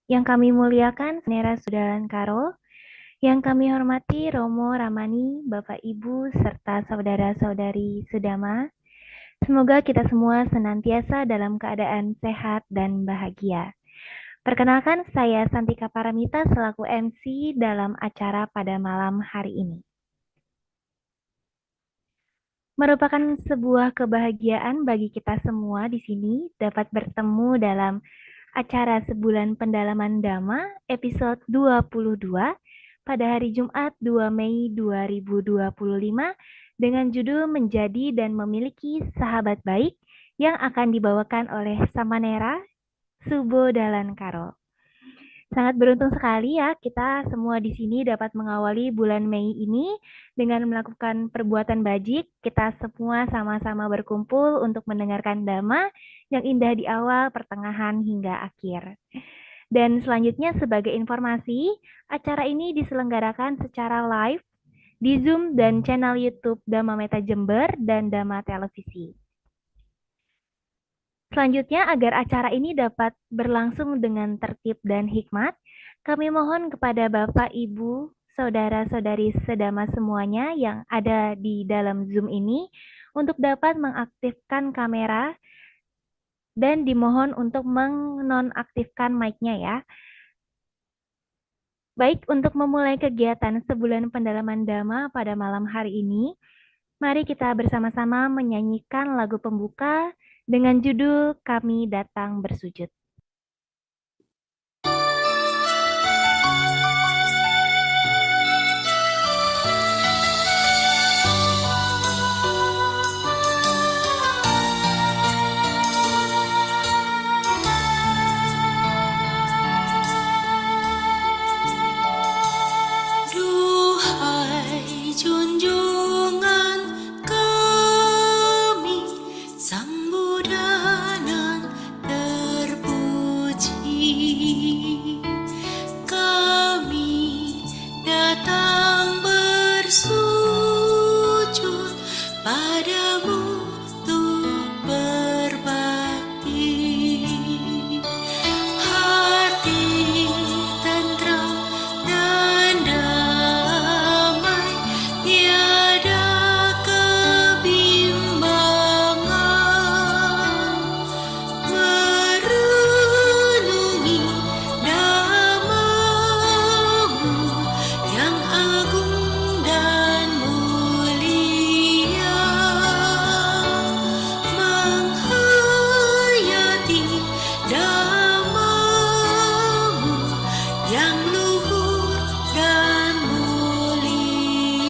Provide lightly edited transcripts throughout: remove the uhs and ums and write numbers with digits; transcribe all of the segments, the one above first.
Yang kami muliakan Nera Sudalan Karo, yang kami hormati Romo Ramani, Bapak Ibu, serta saudara-saudari Sudama. Semoga kita semua senantiasa dalam keadaan sehat dan bahagia. Perkenalkan, saya Santika Paramita selaku MC dalam acara pada malam hari ini. Merupakan sebuah kebahagiaan bagi kita semua di sini dapat bertemu dalam acara Sebulan Pendalaman Dhamma episode 22 pada hari Jumat 2 Mei 2025 dengan judul Menjadi dan Memiliki Sahabat Baik yang akan dibawakan oleh Samanera Subo Dalan Karo. Sangat beruntung sekali ya kita semua di sini dapat mengawali bulan Mei ini dengan melakukan perbuatan bajik. Kita semua sama-sama berkumpul untuk mendengarkan dhamma yang indah di awal, pertengahan, hingga akhir. Dan selanjutnya sebagai informasi, acara ini diselenggarakan secara live di Zoom dan channel YouTube Dhamma Meta Jember dan Dhamma Televisi. Selanjutnya, agar acara ini dapat berlangsung dengan tertib dan hikmat, kami mohon kepada Bapak, Ibu, Saudara-saudari sedama semuanya yang ada di dalam Zoom ini untuk dapat mengaktifkan kamera dan dimohon untuk menonaktifkan mic-nya ya. Baik, untuk memulai kegiatan sebulan pendalaman Dhamma pada malam hari ini, mari kita bersama-sama menyanyikan lagu pembuka dengan judul Kami Datang Bersujud. Duhai junjungan kami, sambudanan terpuji. Kami datang bersujud padamu untuk berbakti. Hati tentram dan damai, tiada kebimbangan. Merenungi namamu yang agung dan mulia, menghayati namamu yang luhur dan mulia.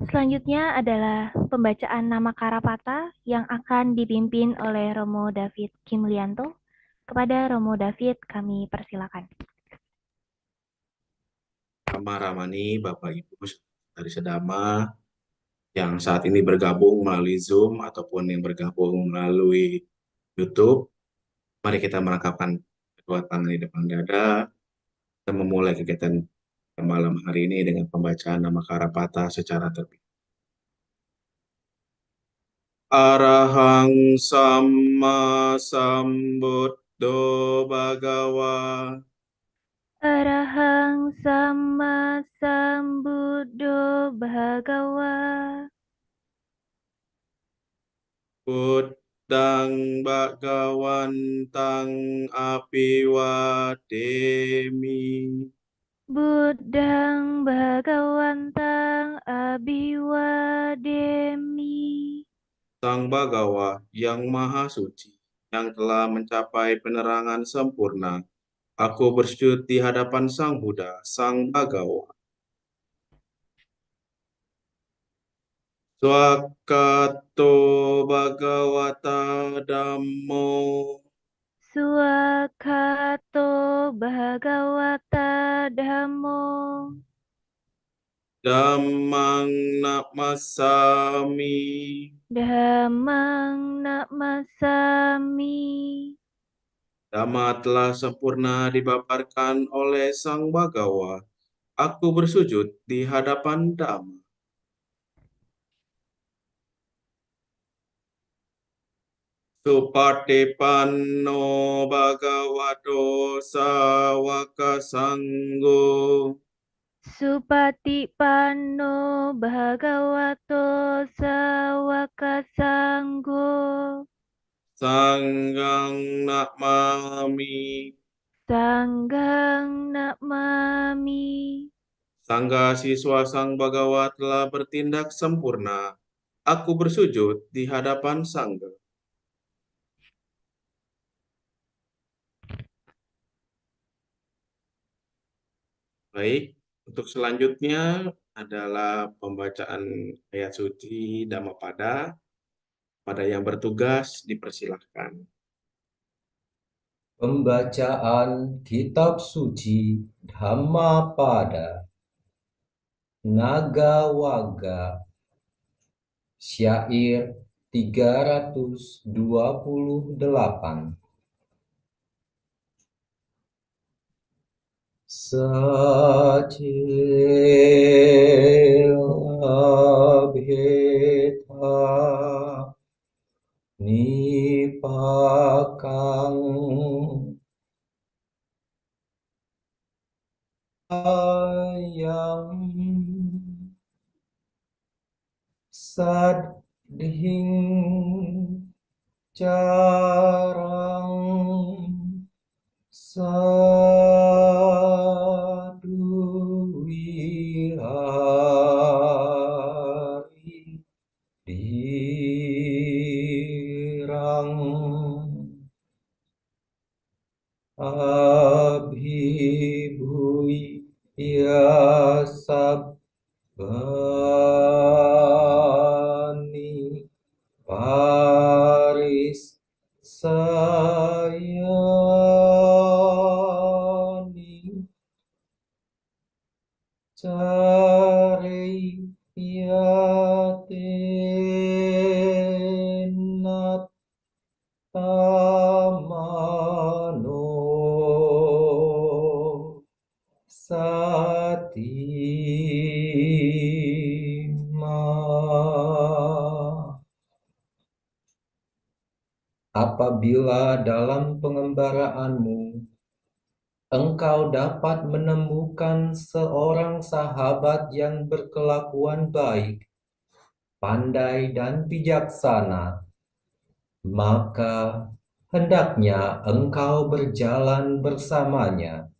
Selanjutnya adalah pembacaan nama Karapata yang akan dipimpin oleh Romo David Kimlianto. Kepada Romo David kami persilakan. Rama Ramani, Bapak Ibu dari Sedama yang saat ini bergabung melalui Zoom ataupun yang bergabung melalui YouTube. Mari kita merangkapkan kedua tangan di depan dada dan memulai kegiatan malam hari ini dengan pembacaan nama Karapata secara terpisah. Arahang Samma Sambuddho Bhagawa Arahang Sama Sambuddho Bhagawa Buddhang Bhagawantang Apiwademi Buddhang Bhagawantang Abhiwademi. Sang Bhagawa yang Maha Suci, yang telah mencapai penerangan sempurna, aku bersujud di hadapan Sang Buddha, Sang Bhagawa. Swakato Bhagawata Dhammo Swakato Bhagawata Dhammo Dhammang Namasami Dhammang Namasami Dhamma telah sempurna dipaparkan oleh Sang Bagawa. Aku bersujud di hadapan Dhamma. Supatipanno bhagavato sawaka sanggo. Supatipanno bhagavato sawaka sanggo. Sanggang nakmami. Sanggang namami. Sangga siswa Sang Bagawa telah bertindak sempurna. Aku bersujud di hadapan Sangga. Baik, untuk selanjutnya adalah pembacaan ayat suci Dhammapada. Pada yang bertugas dipersilahkan. Pembacaan Kitab Suci Dhammapada Nagawaga Syair 328 Sacila bheta nipakang ayam sadhing carang sadu wihari dirang abhibhui ya sabbani paris sayani cariyatenat tamano satima. Apabila dalam pengembaraanmu engkau dapat menemukan seorang sahabat yang berkelakuan baik, pandai dan bijaksana, maka hendaknya engkau berjalan bersamanya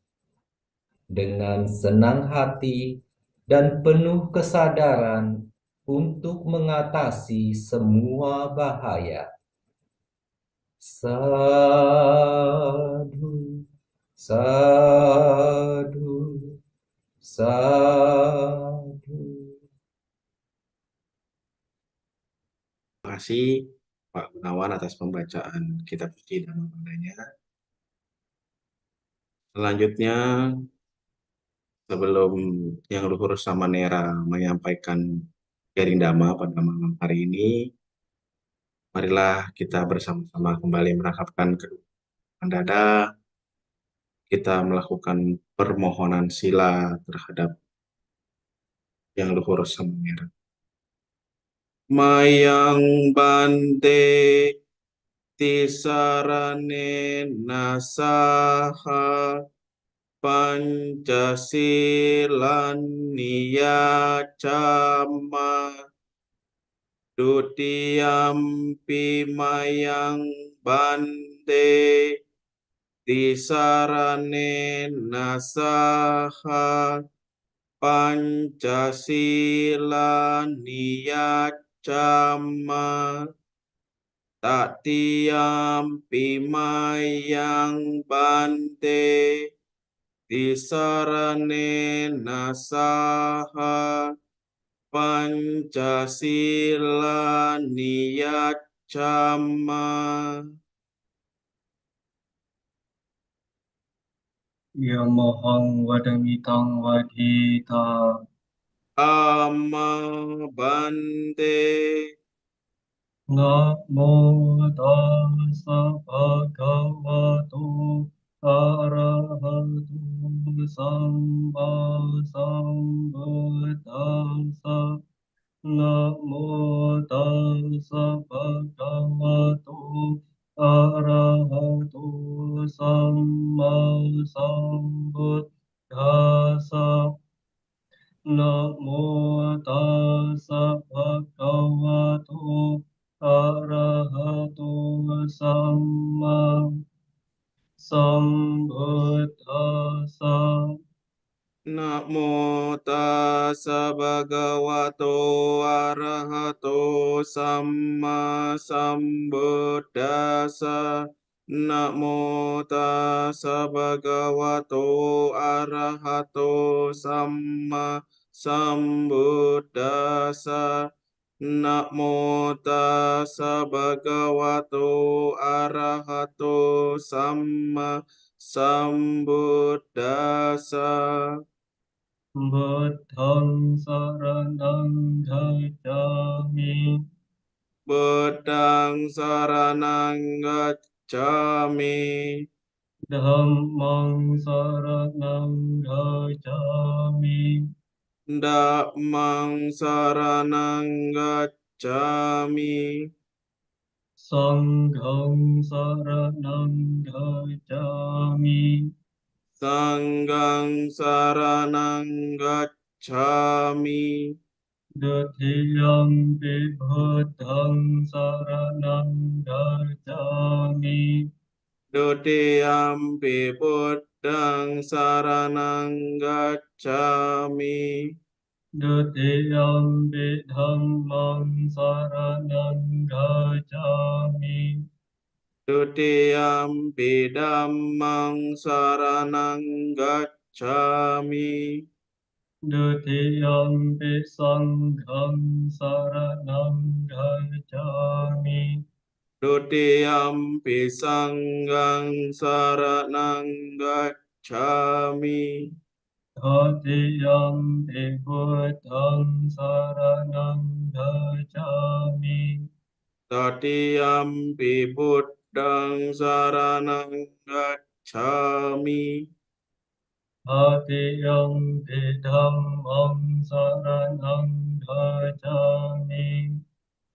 dengan senang hati dan penuh kesadaran untuk mengatasi semua bahaya. Sadhu, sadhu, sadhu. Terima kasih Pak Gunawan atas pembacaan kitab suci Dhammapadanya. Selanjutnya, sebelum Yang Luhur Samanera menyampaikan sharing Dhamma pada malam hari ini, marilah kita bersama-sama kembali merangkapkan kedua dada, kita melakukan permohonan sila terhadap Yang Luhur Samanera. Mayang bante tisarane nasaha Pancasilan niyacama dutiyampi mayang bante tisarane nasaha Pancasilan niyacama tatiyampi mayang bante tisarane nasaha Pancasila niyacama. Yamahang wadamitang wadhita Ama bante Namo tassa bhagavato arahato samma sambuddhassa. Namo tassa bhagavato arahato samma sambuddhassa. Namo tassa bhagavato arahato samma sambuddhassa. Namo tassa bhagavato arahato samma sambuddhassa. Namo tassa bhagavato arahato samma sambuddhassa. Namo tassa bhagavato arahato samma sambuddhassa. Buddhang saranang gacchami. Buddhang saranang gacchami. Dhammang saranang gacchami. Dhammang saranang gacchami. Sanghang saranang gacchami. Sanghang saranang gacchami. Dutiyampi buddhang saranang gacchami. Dutiyampi buddhang saranang gacchami. Dutiyampi dhammang saranang gacchami. Dutiyampi dhammang saranang gacchami. Dutiyampi sanghang saranang gacchami. Dutiyampi sanghang saranang gacchami. Tatiyampi buddhang saranang gacchami. Tatiyampi buddhang saranang gacchami. Tatiyampi dhammang saranang gacchami.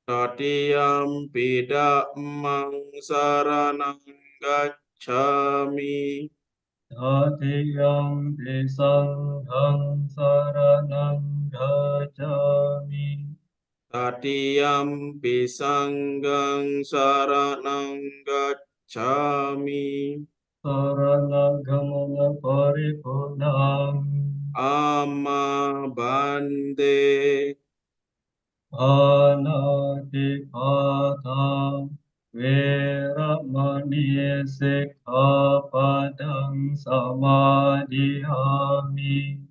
Tatiyampi dhammang saranang gacchami. Tatiyampi sanghang saranang gacchami. Tatiyampi sanghang saranang gacchami. Saranagamana paripurnam. Amma bande. Anatipata Veramani Sikkhapadang Samadhiyami.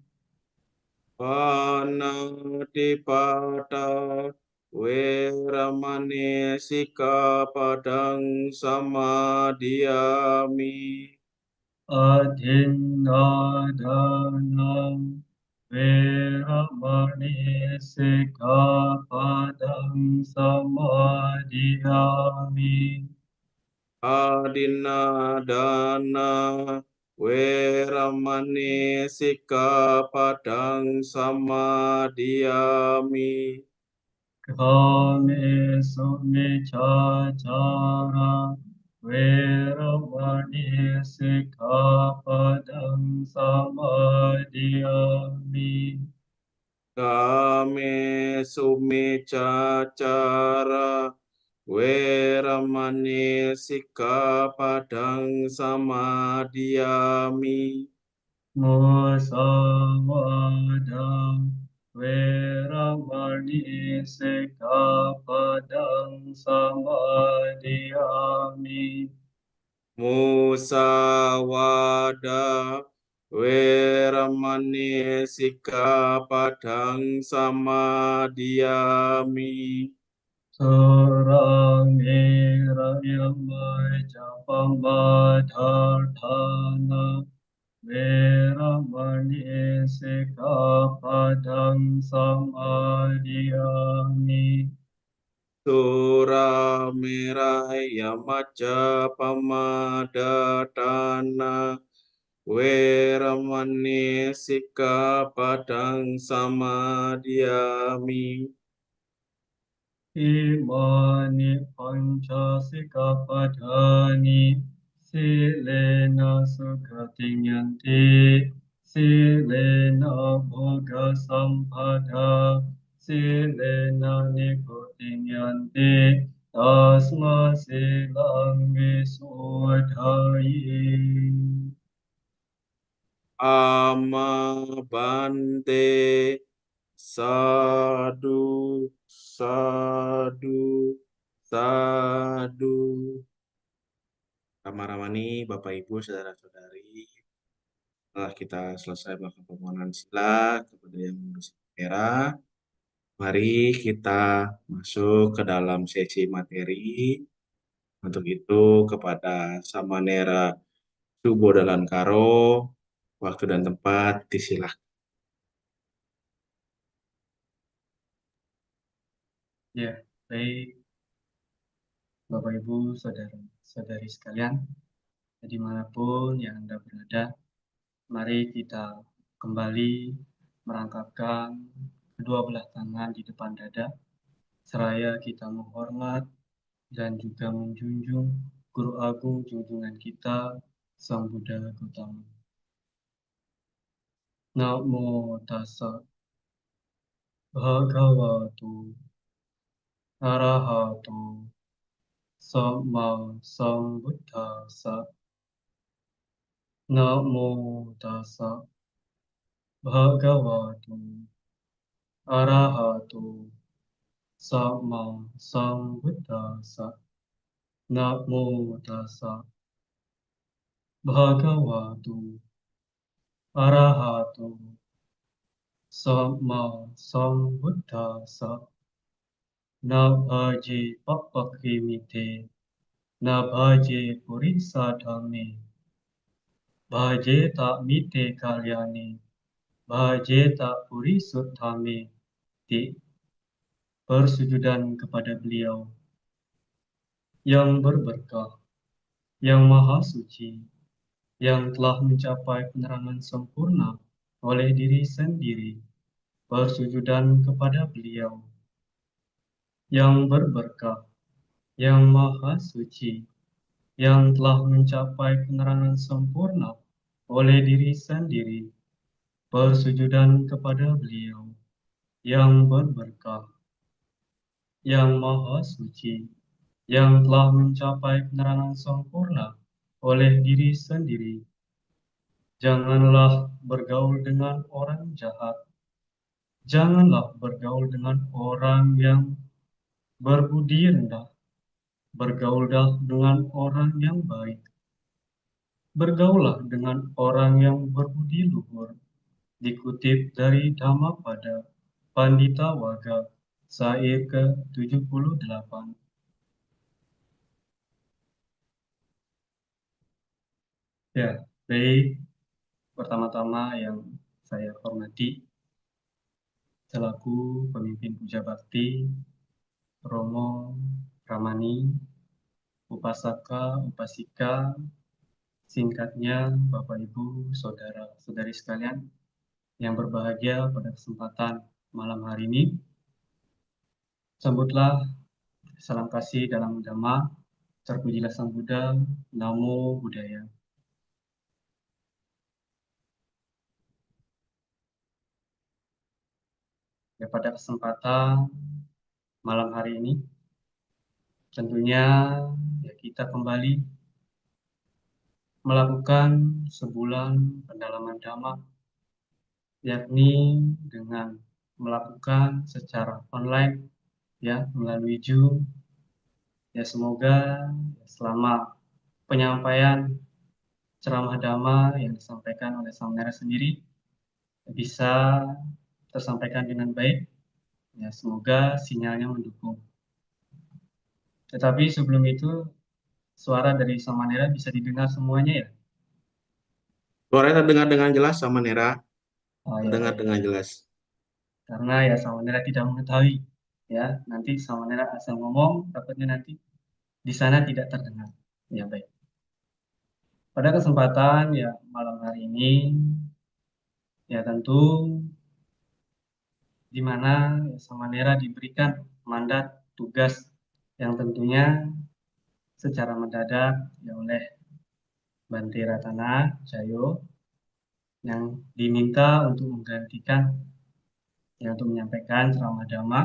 Panatipata Veramani Sikkhapadang Samadhiyami. Adhinnadanam Veramani Sikkhapadang Samadhiyami. Adinadana Veramani Sikkhapadang Samadhiyami. Kame Sumichachara Veramani Sikkhapadang Samadhiyami. Kame Sumichachara Veramani Sikkhapadang Samadhiyami. Musawada Veramani Sikkhapadang Samadhiyami. Musawada Veramani Sikkhapadang Samadhiyami. Suramira Yamajapambadharthana Veramani Sikkhapadang Samadhiyami. Suramiraya Maja Pamadatana Weramani Sikkhapadang Samadiyami. Imani Pancasikapatani Silena Sukhatinyanti Silena Bhoga Sampada Silena Nikotinyanti Tasma Silang Visodhayi. Amabante Sadu, sadu, sadu. Rama-ramani, Bapak Ibu, saudara-saudari, setelah kita selesai melakukan permohonan sila kepada yang mengurus merah, mari kita masuk ke dalam sesi materi. Untuk itu kepada Samanera Subo Dalan Karo, waktu dan tempat disilakan. Ya, baik Bapak Ibu, saudara-saudari sekalian, dimanapun yang Anda berada, mari kita kembali merangkapkan kedua belah tangan di depan dada, seraya kita menghormat dan juga menjunjung Guru Agung junjungan kita, Sang Buddha Gautama. Namo tassa bhagavato arahato sama sambuddhassa. Namo tassa bhagavato arahato sama sambuddhassa. Namo tassa bhagavato arahato sama sambuddhassa. Na bhaje papakrimite, na bhaje purisa dhamme, bhaje ta mite kalyane, bhaje ta purisutthame. Persujudan kepada beliau yang berberkah, yang maha suci, yang telah mencapai penerangan sempurna oleh diri sendiri. Persujudan kepada beliau yang berberkah, yang maha suci, yang telah mencapai penerangan sempurna oleh diri sendiri. Persujudan kepada beliau yang berberkah, yang maha suci, yang telah mencapai penerangan sempurna oleh diri sendiri. Janganlah bergaul dengan orang jahat. Janganlah bergaul dengan orang yang berbudi rendah. Bergaulah dengan orang yang baik. Bergaulah dengan orang yang berbudi luhur. Dikutip dari Dhammapada Pandita Waga, Sair ke-78. Ya, baik. Pertama-tama yang saya hormati, selaku pemimpin Puja Bakti, Romo Ramani, Upasaka, Upasika, singkatnya Bapak Ibu, Saudara-saudari sekalian yang berbahagia pada kesempatan malam hari ini, sambutlah salam kasih dalam Dhamma, terpujilah Sang Buddha, Namo Buddhaya. Ya, pada kesempatan malam hari ini, tentunya ya, kita kembali melakukan sebulan pendalaman Dhamma, yakni dengan melakukan secara online, ya, melalui Zoom. Ya, semoga selama penyampaian ceramah Dhamma yang disampaikan oleh Sang Nera sendiri bisa tersampaikan dengan baik. Ya, semoga sinyalnya mendukung. Tetapi sebelum itu, suara dari Sang Manera bisa didengar semuanya ya? Suaranya terdengar dengan jelas, Samanera. Oh ya, Terdengar baik. dengan jelas. Karena ya Sang Manera tidak mengetahui Ya, nanti Samanera asal ngomong, takutnya nanti di sana tidak terdengar. Ya, baik. Pada kesempatan ya malam hari ini, ya tentu di mana Samanera diberikan mandat tugas yang tentunya secara mendadak ya oleh Bante Ratana Jayo yang diminta untuk menggantikan ya untuk menyampaikan ceramah Dhamma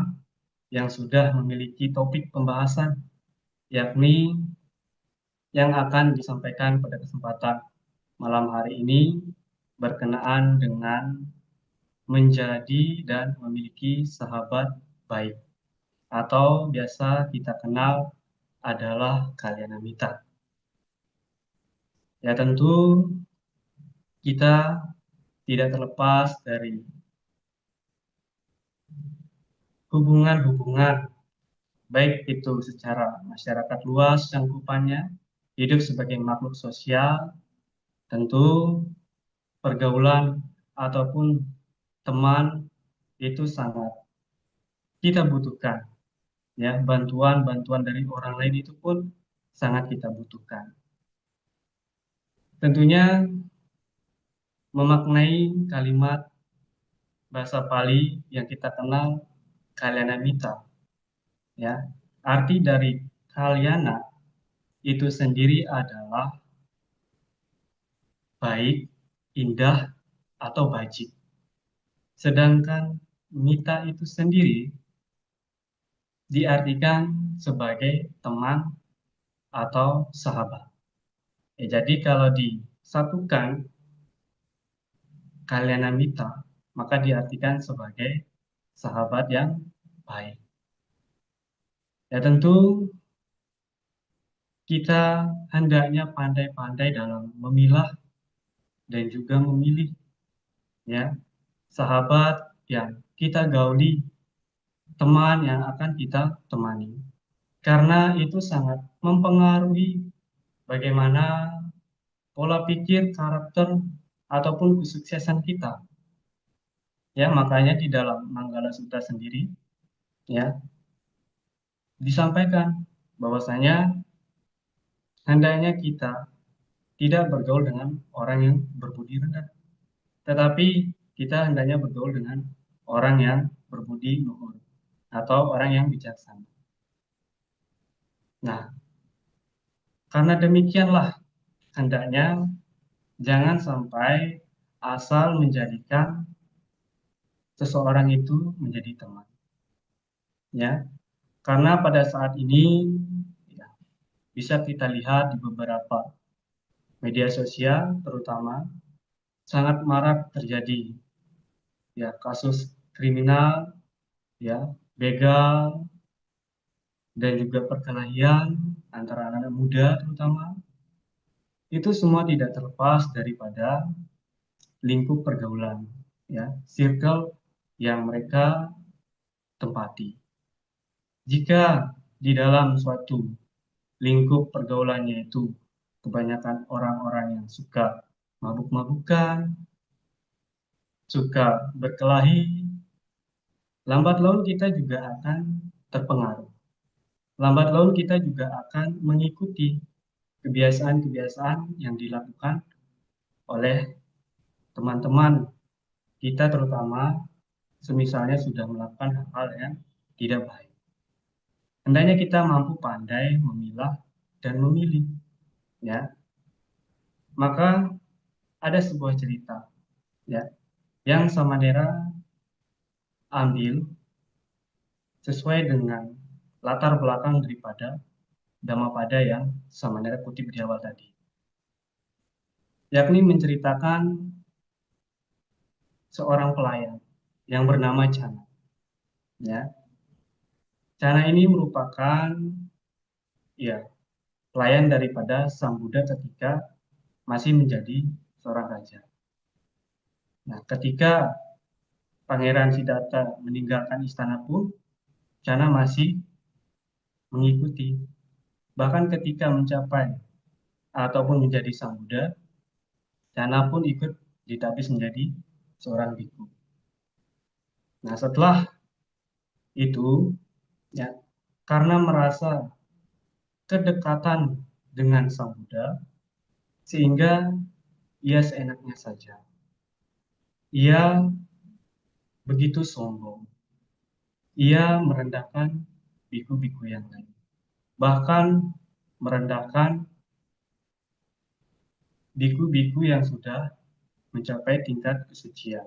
yang sudah memiliki topik pembahasan yakni yang akan disampaikan pada kesempatan malam hari ini berkenaan dengan menjadi dan memiliki sahabat baik atau biasa kita kenal adalah kalyanamita. Ya tentu kita tidak terlepas dari hubungan-hubungan baik itu secara masyarakat luas cangkupannya, hidup sebagai makhluk sosial, tentu pergaulan ataupun teman itu sangat kita butuhkan. Ya, bantuan-bantuan dari orang lain itu pun sangat kita butuhkan. Tentunya memaknai kalimat bahasa Pali yang kita kenal kalyanamita. Ya, arti dari kalyana itu sendiri adalah baik, indah, atau bajik. Sedangkan mita itu sendiri diartikan sebagai teman atau sahabat. Ya, jadi kalau disatukan kalyanamita, maka diartikan sebagai sahabat yang baik. Ya tentu kita hendaknya pandai-pandai dalam memilah dan juga memilih ya sahabat yang kita gauli, teman yang akan kita temani. Karena itu sangat mempengaruhi bagaimana pola pikir, karakter ataupun kesuksesan kita. Ya, makanya di dalam Manggala Sutta sendiri ya disampaikan bahwasanya hendaknya kita tidak bergaul dengan orang yang berbudi rendah, tetapi kita hendaknya bergaul dengan orang yang berbudi luhur atau orang yang bijaksana. Nah, karena demikianlah hendaknya jangan sampai asal menjadikan seseorang itu menjadi teman. Ya, karena pada saat ini ya, bisa kita lihat di beberapa media sosial terutama sangat marak terjadi ya kasus kriminal ya begal dan juga perkelahian antara anak-anak muda terutama itu semua tidak terlepas daripada lingkup pergaulan ya circle yang mereka tempati. Jika di dalam suatu lingkup pergaulannya itu kebanyakan orang-orang yang suka mabuk-mabukan, suka berkelahi, lambat laun kita juga akan terpengaruh. Lambat laun kita juga akan mengikuti kebiasaan-kebiasaan yang dilakukan oleh teman-teman kita terutama semisalnya sudah melakukan hal-hal yang tidak baik. Hendaknya kita mampu pandai memilah dan memilih, ya. Maka ada sebuah cerita, ya, yang Samanera ambil sesuai dengan latar belakang daripada Dhammapada yang Samanera kutip di awal tadi. Yakni menceritakan seorang pelayan yang bernama Chana. Ya. Chana ini merupakan ya pelayan daripada Sang Buddha ketika masih menjadi seorang raja. Nah, ketika Pangeran Siddhartha meninggalkan istana pun, Chana masih mengikuti. Bahkan ketika mencapai ataupun menjadi Sang Buddha, Chana pun ikut ditapis menjadi seorang biku. Nah, setelah itu ya, karena merasa kedekatan dengan Sang Buddha, sehingga ia seenaknya saja. Ia begitu sombong. Ia merendahkan biku-biku yang lain. Bahkan merendahkan biku-biku yang sudah mencapai tingkat kesucian.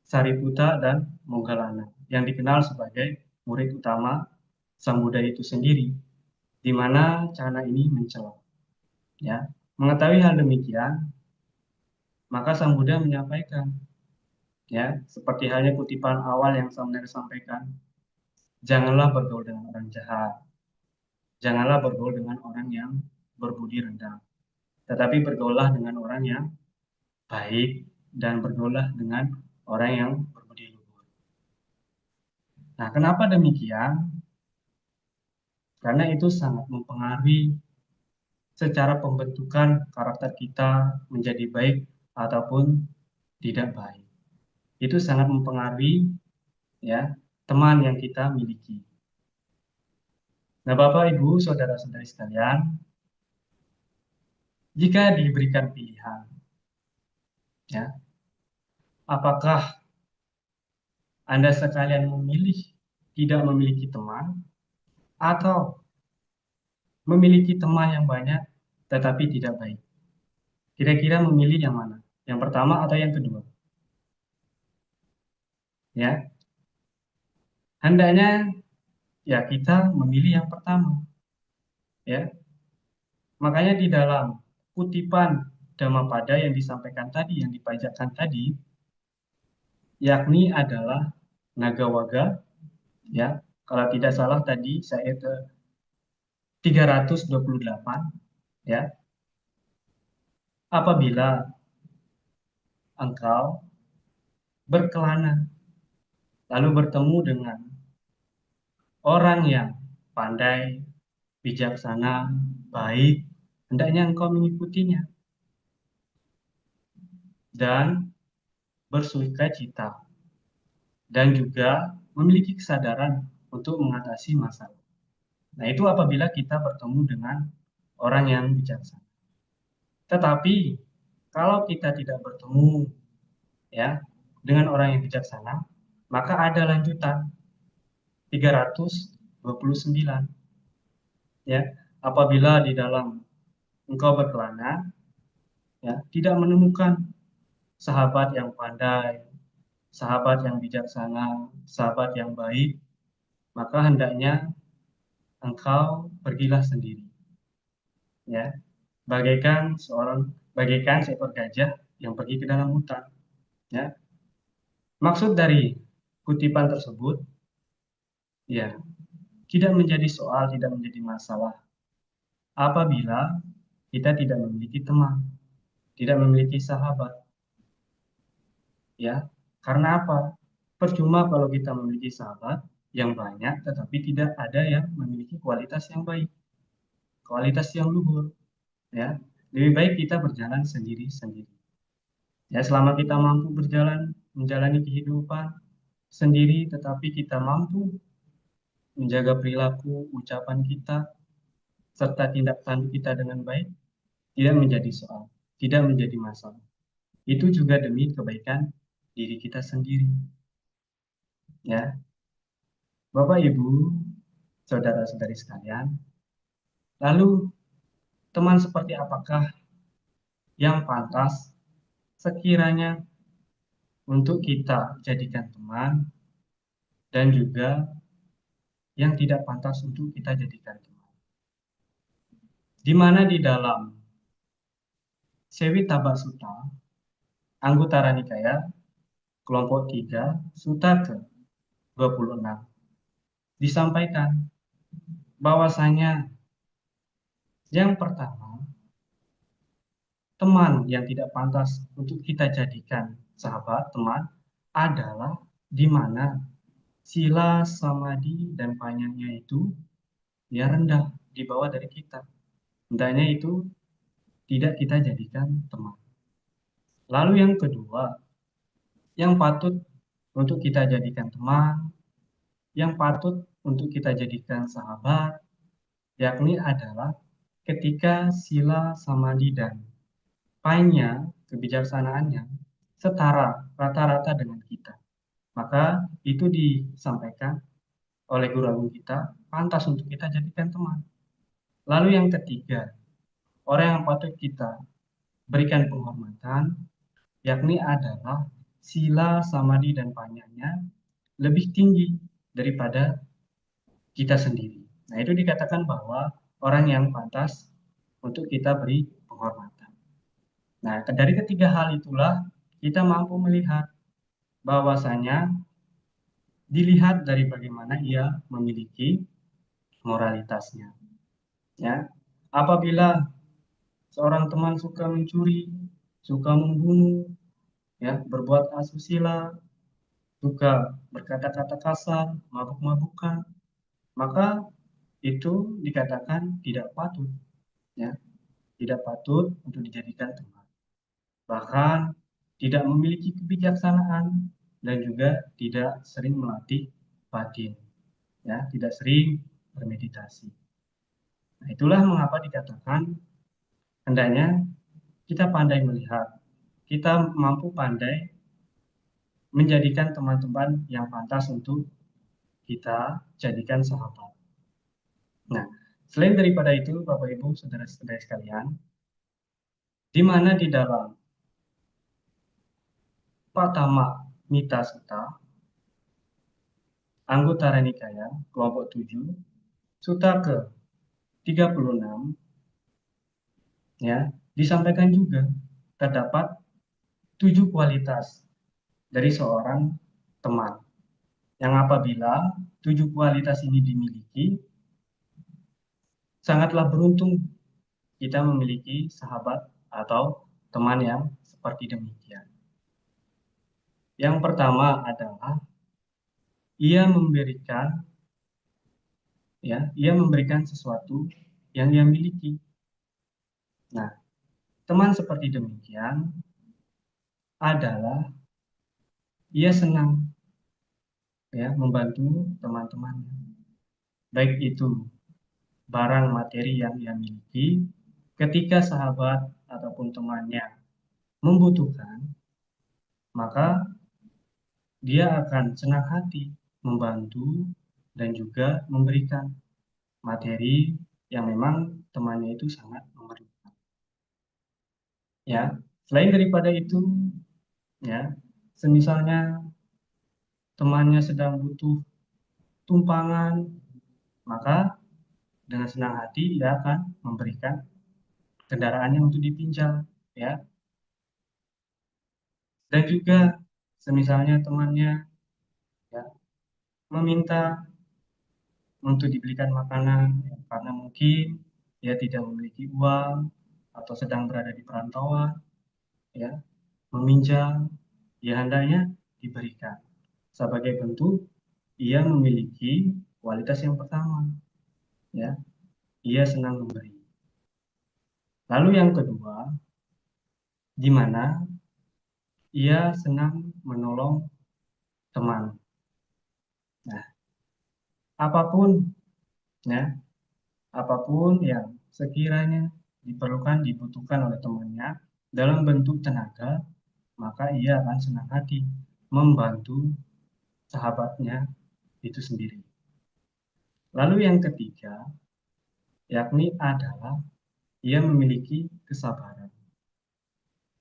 Sariputta dan Moggallana yang dikenal sebagai murid utama Sang Buddha itu sendiri, di mana Cana ini mencela. Ya, mengetahui hal demikian, maka Sang Buddha menyampaikan, ya, seperti halnya kutipan awal yang saya sampaikan, janganlah bergaul dengan orang jahat, janganlah bergaul dengan orang yang berbudi rendah, tetapi bergaullah dengan orang yang baik dan bergaullah dengan orang yang berbudi luhur. Nah, kenapa demikian? Karena itu sangat mempengaruhi secara pembentukan karakter kita menjadi baik ataupun tidak baik. Itu sangat mempengaruhi ya teman yang kita miliki. Nah, Bapak, Ibu, saudara-saudari sekalian, jika diberikan pilihan, ya, apakah Anda sekalian memilih tidak memiliki teman atau memiliki teman yang banyak tetapi tidak baik? Kira-kira memilih yang mana? Yang pertama atau yang kedua? Ya, hendaknya ya kita memilih yang pertama. Ya, makanya di dalam kutipan Dhammapada yang disampaikan tadi, yang dibacakan tadi, yakni adalah Nagawaga, ya, kalau tidak salah tadi saya 328, ya, apabila engkau berkelana lalu bertemu dengan orang yang pandai, bijaksana, baik, hendaknya engkau mengikutinya dan bersukacita dan juga memiliki kesadaran untuk mengatasi masalah. Nah, itu apabila kita bertemu dengan orang yang bijaksana. Tetapi kalau kita tidak bertemu ya dengan orang yang bijaksana, maka ada lanjutan 329, ya, apabila di dalam engkau berkelana ya tidak menemukan sahabat yang pandai, sahabat yang bijaksana, sahabat yang baik, maka hendaknya engkau pergilah sendiri, ya, bagaikan seekor gajah yang pergi ke dalam hutan, ya. Maksud dari kutipan tersebut, ya, tidak menjadi soal, tidak menjadi masalah apabila kita tidak memiliki teman, tidak memiliki sahabat, ya. Karena apa? Percuma kalau kita memiliki sahabat yang banyak, tetapi tidak ada yang memiliki kualitas yang baik, kualitas yang luhur, ya. Lebih baik kita berjalan sendiri-sendiri. Ya, selama kita mampu berjalan, menjalani kehidupan sendiri, tetapi kita mampu menjaga perilaku, ucapan kita, serta tindak tanduk kita dengan baik, tidak menjadi soal, tidak menjadi masalah. Itu juga demi kebaikan diri kita sendiri. Ya, Bapak, Ibu, saudara-saudari sekalian, lalu teman seperti apakah yang pantas sekiranya untuk kita jadikan teman dan juga yang tidak pantas untuk kita jadikan teman? Di mana di dalam Sewita Sutta, Anguttara Nikaya, kelompok 3, Sutta ke-26, disampaikan bahwasanya yang pertama, teman yang tidak pantas untuk kita jadikan sahabat, teman, adalah di mana sila, samadhi, dan panyanya itu ya rendah, di bawah dari kita. Hendaknya itu tidak kita jadikan teman. Lalu yang kedua, yang patut untuk kita jadikan teman, yang patut untuk kita jadikan sahabat, yakni adalah ketika sila samadhi dan painnya, kebijaksanaannya, setara rata-rata dengan kita. Maka itu disampaikan oleh guru agung kita, pantas untuk kita jadikan teman. Lalu yang ketiga, orang yang patut kita berikan penghormatan, yakni adalah sila samadhi dan painnya lebih tinggi daripada kita sendiri. Nah, itu dikatakan bahwa orang yang pantas untuk kita beri penghormatan. Nah, dari ketiga hal itulah kita mampu melihat bahwasanya dilihat dari bagaimana ia memiliki moralitasnya. Ya, apabila seorang teman suka mencuri, suka membunuh, ya, berbuat asusila, suka berkata-kata kasar, mabuk-mabukan, maka itu dikatakan tidak patut, ya, tidak patut untuk dijadikan teman. Bahkan tidak memiliki kebijaksanaan dan juga tidak sering melatih batin, ya, tidak sering bermeditasi. Nah, itulah mengapa dikatakan hendaknya kita pandai melihat, kita mampu pandai menjadikan teman-teman yang pantas untuk kita jadikan sahabat. Nah, selain daripada itu, Bapak Ibu, saudara-saudara sekalian, di mana di dalam Patama Mita Sutta, Anggutara Nikaya, kelompok 7, Sutta ke-36, ya, disampaikan juga terdapat 7 kualitas dari seorang teman. Yang apabila 7 kualitas ini dimiliki, sangatlah beruntung kita memiliki sahabat atau teman yang seperti demikian. Yang pertama adalah ia memberikan sesuatu yang ia miliki. Nah, teman seperti demikian adalah ia senang, ya, membantu teman-temannya. Baik itu barang materi yang ia miliki, ketika sahabat ataupun temannya membutuhkan, maka dia akan senang hati membantu dan juga memberikan materi yang memang temannya itu sangat memerlukan. Ya, selain daripada itu, ya, semisalnya temannya sedang butuh tumpangan, maka dengan senang hati ia akan memberikan kendaraannya untuk dipinjam, ya. Dan juga semisalnya temannya, ya, meminta untuk dibelikan makanan, ya, karena mungkin dia tidak memiliki uang atau sedang berada di perantauan, ya, meminjam, ya hendaknya diberikan. Sebagai bentuk ia memiliki kualitas yang pertama, ya, ia senang memberi. Lalu yang kedua, di mana ia senang menolong teman. Nah, apapun, ya, apapun yang sekiranya dibutuhkan oleh temannya dalam bentuk tenaga, maka ia akan senang hati membantu sahabatnya itu sendiri. Lalu yang ketiga, yakni adalah ia memiliki kesabaran.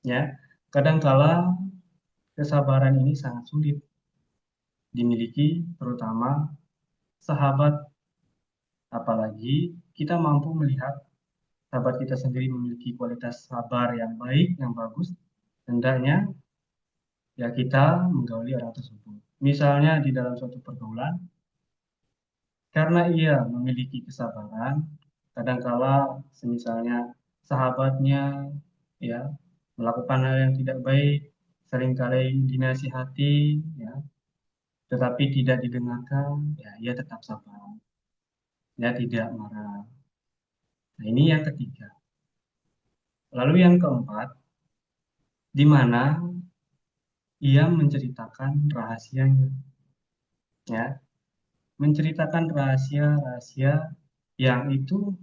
Ya, kadangkala kesabaran ini sangat sulit dimiliki, terutama sahabat, apalagi kita mampu melihat sahabat kita sendiri memiliki kualitas sabar yang baik, yang bagus, hendaknya ya kita menggauli orang tersebut. Misalnya di dalam suatu pergaulan, karena ia memiliki kesabaran, kadangkala semisalnya sahabatnya, ya, melakukan hal yang tidak baik, seringkali dinasihati, ya, tetapi tidak didengarkan, ya, ia tetap sabar, ya, tidak marah. Nah, ini yang ketiga. Lalu yang keempat, di mana ia menceritakan rahasianya, ya, menceritakan rahasia-rahasia yang itu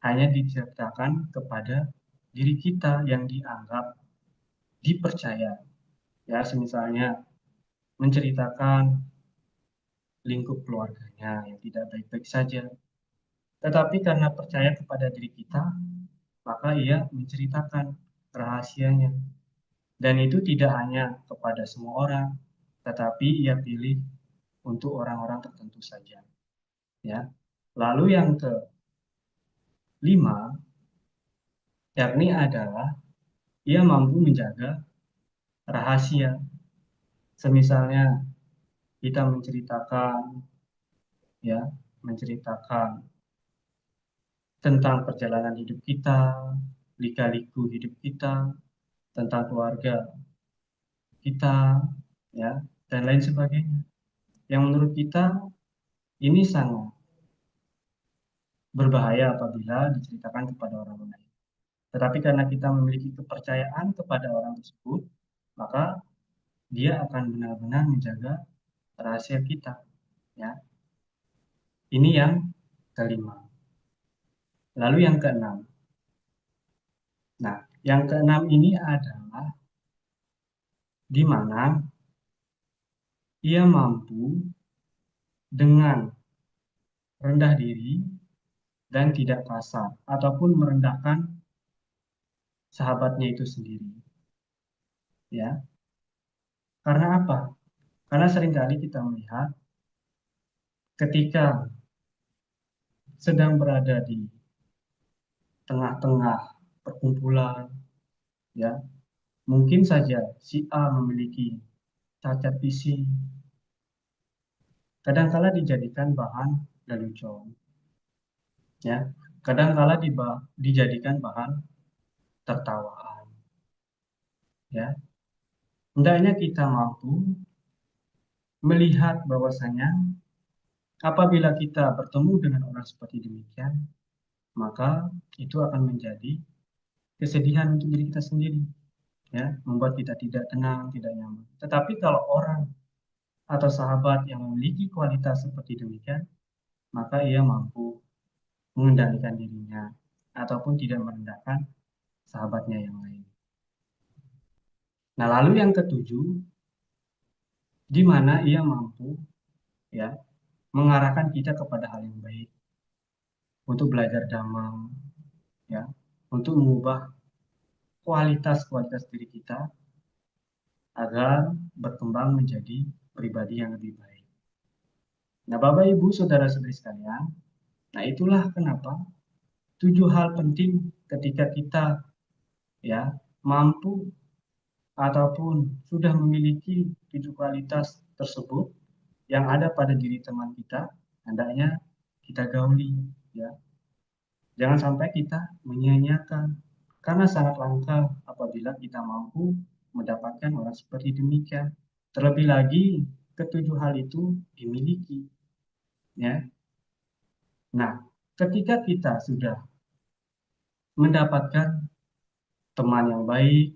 hanya diceritakan kepada diri kita yang dianggap dipercaya. Ya, misalnya menceritakan lingkup keluarganya yang tidak baik-baik saja. Tetapi karena percaya kepada diri kita, maka ia menceritakan rahasianya. Dan itu tidak hanya kepada semua orang, tetapi ia pilih untuk orang-orang tertentu saja. Ya. Lalu yang kelima, yakni adalah ia mampu menjaga rahasia. Semisalnya kita menceritakan tentang perjalanan hidup kita, lika-liku hidup kita, tentang keluarga kita, ya, dan lain sebagainya. Yang menurut kita ini sangat berbahaya apabila diceritakan kepada orang lain. Tetapi karena kita memiliki kepercayaan kepada orang tersebut, maka dia akan benar-benar menjaga rahasia kita. Ya. Ini yang kelima. Lalu yang keenam. Nah, yang keenam ini adalah di mana ia mampu dengan rendah diri dan tidak kasar ataupun merendahkan sahabatnya itu sendiri. Ya. Karena apa? Karena seringkali kita melihat ketika sedang berada di tengah-tengah perkumpulan, ya, mungkin saja si A memiliki cacat fisik, kadangkala dijadikan bahan lelucon, ya, kadangkala dijadikan bahan tertawaan, ya. Hendaknya kita mampu melihat bahwasanya apabila kita bertemu dengan orang seperti demikian, maka itu akan menjadi kesedihan untuk diri kita sendiri, ya, membuat kita tidak tenang, tidak nyaman. Tetapi kalau orang atau sahabat yang memiliki kualitas seperti demikian, maka ia mampu mengendalikan dirinya ataupun tidak merendahkan sahabatnya yang lain. Nah, lalu yang ketujuh, di mana ia mampu, ya, mengarahkan kita kepada hal yang baik, untuk belajar dhamma, ya, untuk mengubah kualitas diri kita agar berkembang menjadi pribadi yang lebih baik. Nah, Bapak Ibu, saudara-saudari sekalian, nah itulah kenapa 7 hal penting ketika kita, ya, mampu ataupun sudah memiliki 7 kualitas tersebut yang ada pada diri teman kita, hendaknya kita gauli, ya. Jangan sampai kita menyia-nyiakan, karena sangat langka apabila kita mampu mendapatkan orang seperti demikian. Terlebih lagi ketujuh hal itu dimiliki, ya. Nah, ketika kita sudah mendapatkan teman yang baik,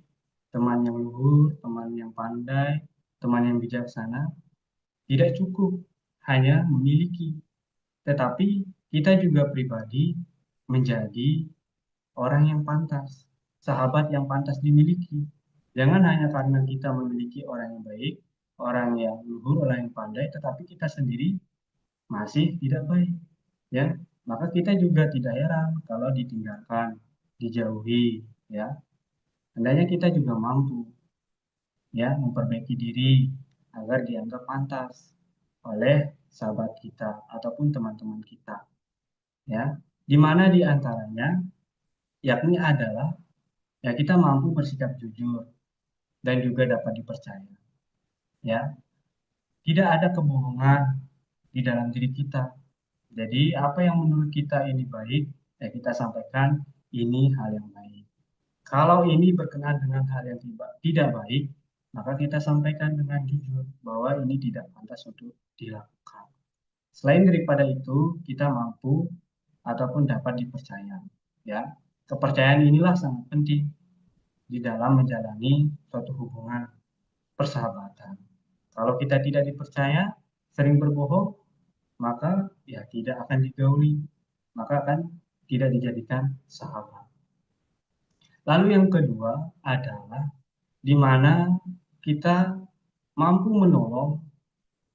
teman yang luhur, teman yang pandai, teman yang bijaksana, tidak cukup hanya memiliki, tetapi kita juga pribadi menjadi orang yang pantas, sahabat yang pantas dimiliki. Jangan hanya karena kita memiliki orang yang baik, orang yang luhur, orang yang pandai, tetapi kita sendiri masih tidak baik, ya. Maka kita juga tidak heran kalau ditinggalkan, dijauhi, ya. Hendaknya kita juga mampu, ya, memperbaiki diri agar dianggap pantas oleh sahabat kita ataupun teman-teman kita, ya. Di mana di antaranya yakni adalah, ya, kita mampu bersikap jujur dan juga dapat dipercaya, ya. Tidak ada kebohongan di dalam diri kita. Jadi apa yang menurut kita ini baik, ya kita sampaikan ini hal yang baik. Kalau ini berkenaan dengan hal yang tidak baik, maka kita sampaikan dengan jujur bahwa ini tidak pantas untuk dilakukan. Selain daripada itu, kita mampu ataupun dapat dipercaya, ya. Kepercayaan inilah sangat penting di dalam menjalani suatu hubungan persahabatan. Kalau kita tidak dipercaya, sering berbohong, maka ya tidak akan digauli, maka akan tidak dijadikan sahabat. Lalu yang kedua adalah di mana kita mampu menolong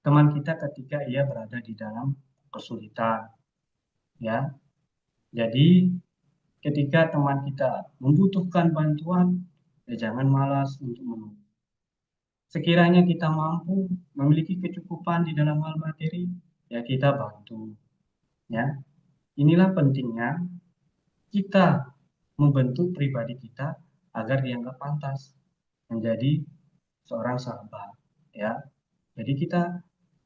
teman kita ketika ia berada di dalam kesulitan, ya. Jadi ketika teman kita membutuhkan bantuan, ya jangan malas untuk menolong. Sekiranya kita mampu memiliki kecukupan di dalam hal materi, ya kita bantu, ya. Inilah pentingnya kita membentuk pribadi kita agar dianggap pantas menjadi seorang sahabat, ya. Jadi kita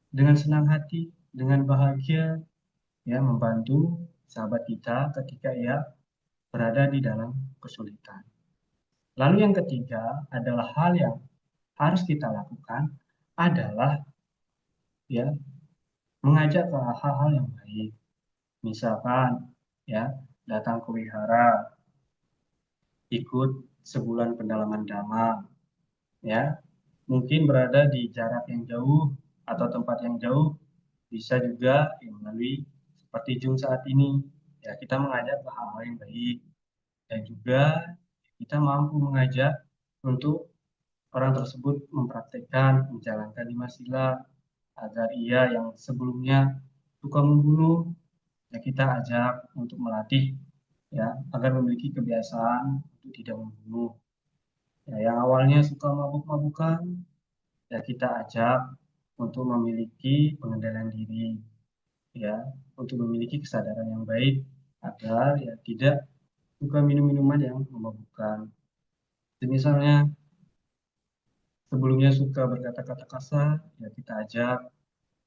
dengan senang hati, dengan bahagia, ya membantu sahabat kita ketika ia berada di dalam kesulitan. Lalu yang ketiga adalah hal yang harus kita lakukan adalah ya mengajak ke hal-hal yang baik. Misalkan ya datang ke wihara, ikut sebulan pendalaman dhamma, ya. Mungkin berada di jarak yang jauh atau tempat yang jauh, bisa juga melalui seperti Zoom saat ini. Ya, kita mengajak ke hal-hal yang baik dan juga kita mampu mengajak untuk orang tersebut mempraktekkan menjalankan 5 sila agar ia yang sebelumnya suka membunuh, ya kita ajak untuk melatih ya agar memiliki kebiasaan untuk tidak membunuh. Ya, yang awalnya suka mabuk-mabukan, ya kita ajak untuk memiliki pengendalian diri, ya, untuk memiliki kesadaran yang baik agar ya tidak suka minum-minuman yang memabukkan. Misalnya sebelumnya suka berkata-kata kasar, ya kita ajak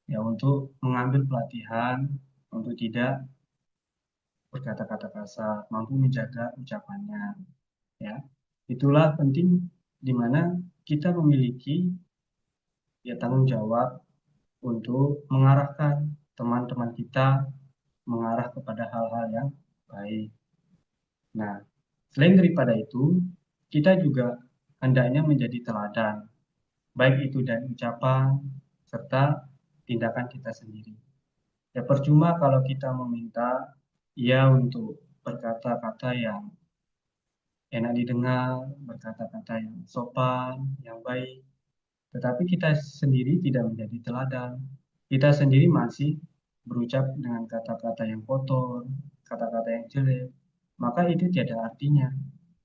ya untuk mengambil pelatihan untuk tidak berkata-kata kasar, mampu menjaga ucapannya, ya. Itulah penting di mana kita memiliki ya tanggung jawab untuk mengarahkan teman-teman kita mengarah kepada hal-hal yang baik. Nah, selain daripada itu, kita juga hendaknya menjadi teladan, baik itu dari ucapan serta tindakan kita sendiri. Ya percuma kalau kita meminta ia untuk berkata-kata yang enak didengar, berkata-kata yang sopan, yang baik, tetapi kita sendiri tidak menjadi teladan. Kita sendiri masih berucap dengan kata-kata yang kotor, kata-kata yang jelek, maka itu tiada artinya.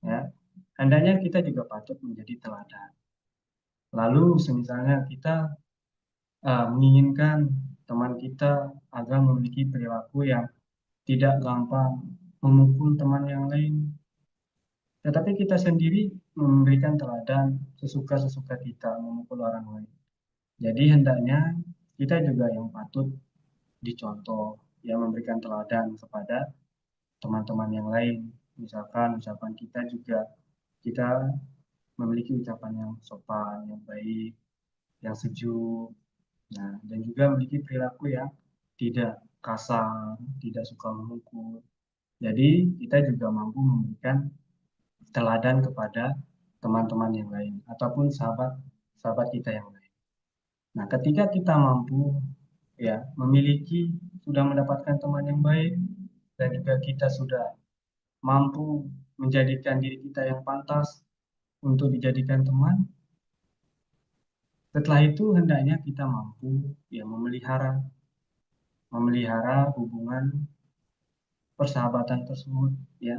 Ya, hendaknya kita juga patut menjadi teladan. Lalu, semisalnya kita menginginkan teman kita agar memiliki perilaku yang tidak gampang memukul teman yang lain, tetapi kita sendiri memberikan teladan sesuka-sesuka kita memukul orang lain. Jadi hendaknya kita juga yang patut dicontoh, ya memberikan teladan kepada teman-teman yang lain. Misalkan ucapan kita juga kita memiliki ucapan yang sopan, yang baik, yang sejuk, nah dan juga memiliki perilaku yang tidak kasar, tidak suka memukul. Jadi kita juga mampu memberikan teladan kepada teman-teman yang lain ataupun sahabat kita yang lain. Nah, ketika kita mampu ya memiliki sudah mendapatkan teman yang baik dan juga kita sudah mampu menjadikan diri kita yang pantas untuk dijadikan teman, setelah itu hendaknya kita mampu ya memelihara hubungan persahabatan tersebut ya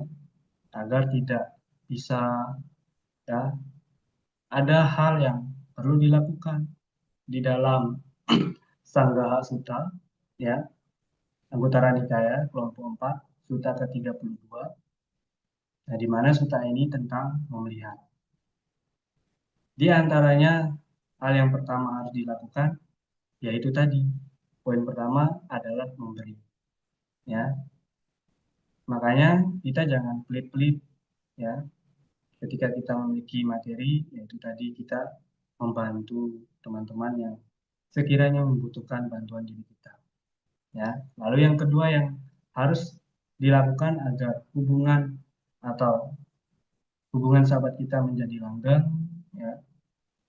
agar tidak bisa ya ada hal yang perlu dilakukan di dalam Sanggaha Sutta ya Anggutara Nikaya kelompok 4 Sutta ke-32. Nah, di mana sutta ini tentang memelihara. Di antaranya hal yang pertama harus dilakukan yaitu tadi poin pertama adalah memberi ya. Makanya kita jangan pelit-pelit ya ketika kita memiliki materi, yaitu tadi kita membantu teman-teman yang sekiranya membutuhkan bantuan diri kita. Ya, lalu yang kedua yang harus dilakukan agar hubungan atau hubungan sahabat kita menjadi langgeng, ya,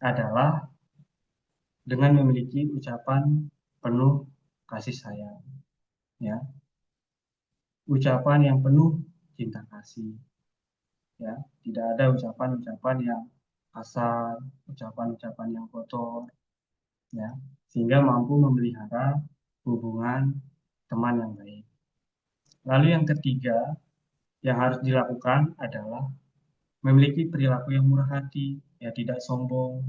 adalah dengan memiliki ucapan penuh kasih sayang, ya, ucapan yang penuh cinta kasih, ya, tidak ada ucapan-ucapan yang kasar, ucapan-ucapan yang kotor, ya, sehingga mampu memelihara hubungan teman yang baik. Lalu yang ketiga yang harus dilakukan adalah memiliki perilaku yang murah hati, ya, tidak sombong,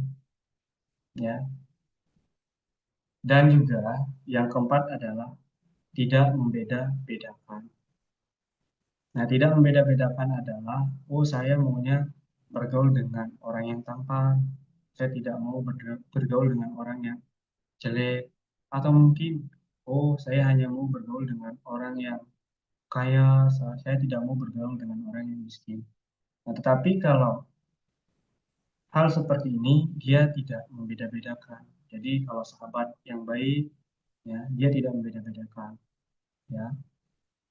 ya. Dan juga yang keempat adalah tidak membeda-bedakan. Nah, tidak membeda-bedakan adalah, oh saya maunya bergaul dengan orang yang tampan, saya tidak mau bergaul dengan orang yang jelek, atau mungkin, oh saya hanya mau bergaul dengan orang yang kaya, saya tidak mau bergaul dengan orang yang miskin. Nah, tetapi kalau hal seperti ini dia tidak membeda-bedakan. Jadi kalau sahabat yang baik, ya, dia tidak membeda-bedakan, ya,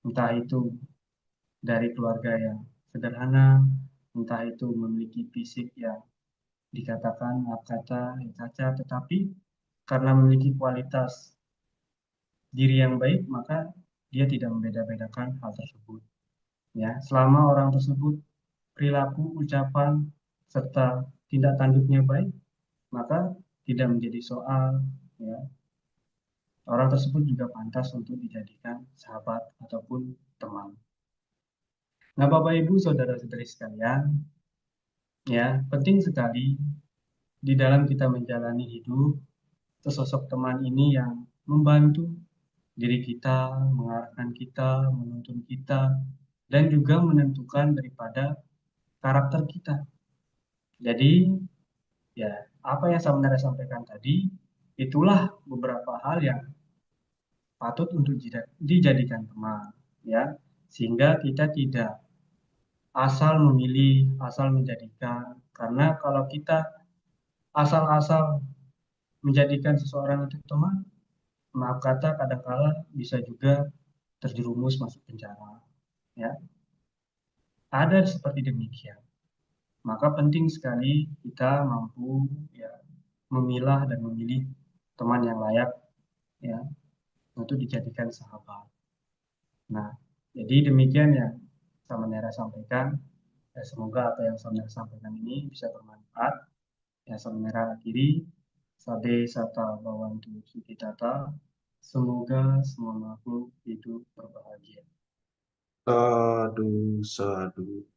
entah itu dari keluarga yang sederhana, entah itu memiliki fisik yang dikatakan maaf kata yang cacat, tetapi karena memiliki kualitas diri yang baik, maka dia tidak membeda-bedakan hal tersebut. Ya, selama orang tersebut perilaku, ucapan, serta tindak tanduknya baik, maka tidak menjadi soal, ya. Orang tersebut juga pantas untuk dijadikan sahabat ataupun teman. Nah, Bapak Ibu, saudara-saudari sekalian, ya, penting sekali di dalam kita menjalani hidup, sesosok teman ini yang membantu diri kita, mengarahkan kita, menuntun kita, dan juga menentukan daripada karakter kita. Jadi, ya, apa yang saya sebenarnya sampaikan tadi, itulah beberapa hal yang patut untuk dijadikan teman, ya, sehingga kita tidak asal memilih, asal menjadikan, karena kalau kita asal-asal menjadikan seseorang itu teman, maaf kata kadang-kala bisa juga terjerumus masuk penjara, ya. Ada seperti demikian. Maka penting sekali kita mampu, ya, memilah dan memilih teman yang layak, ya, untuk dijadikan sahabat. Nah, jadi demikian yang Samanera sampaikan. Ya, semoga apa yang Samanera sampaikan ini bisa bermanfaat. Ya, Samanera akhiri. Sade Sata Bawantu Sukitata. Semoga semua makhluk hidup berbahagia. Sadu, sadu.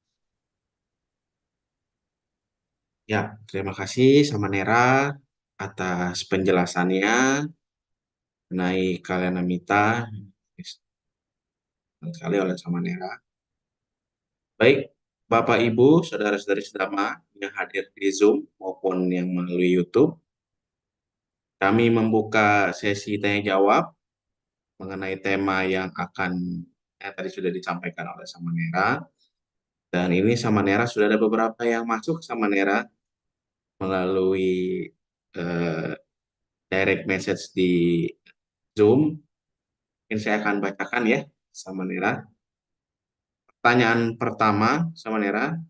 Ya, terima kasih sama Nera atas penjelasannya mengenai Kalyanamita sekali oleh sama Nera. Baik, Bapak Ibu, saudara-saudari sedama yang hadir di Zoom maupun yang melalui YouTube, kami membuka sesi tanya jawab mengenai tema yang tadi sudah disampaikan oleh Samanera. Dan ini Samanera sudah ada beberapa yang masuk Samanera melalui eh, direct message di Zoom. Mungkin saya akan bacakan ya, Samanera. Pertanyaan pertama, Samanera.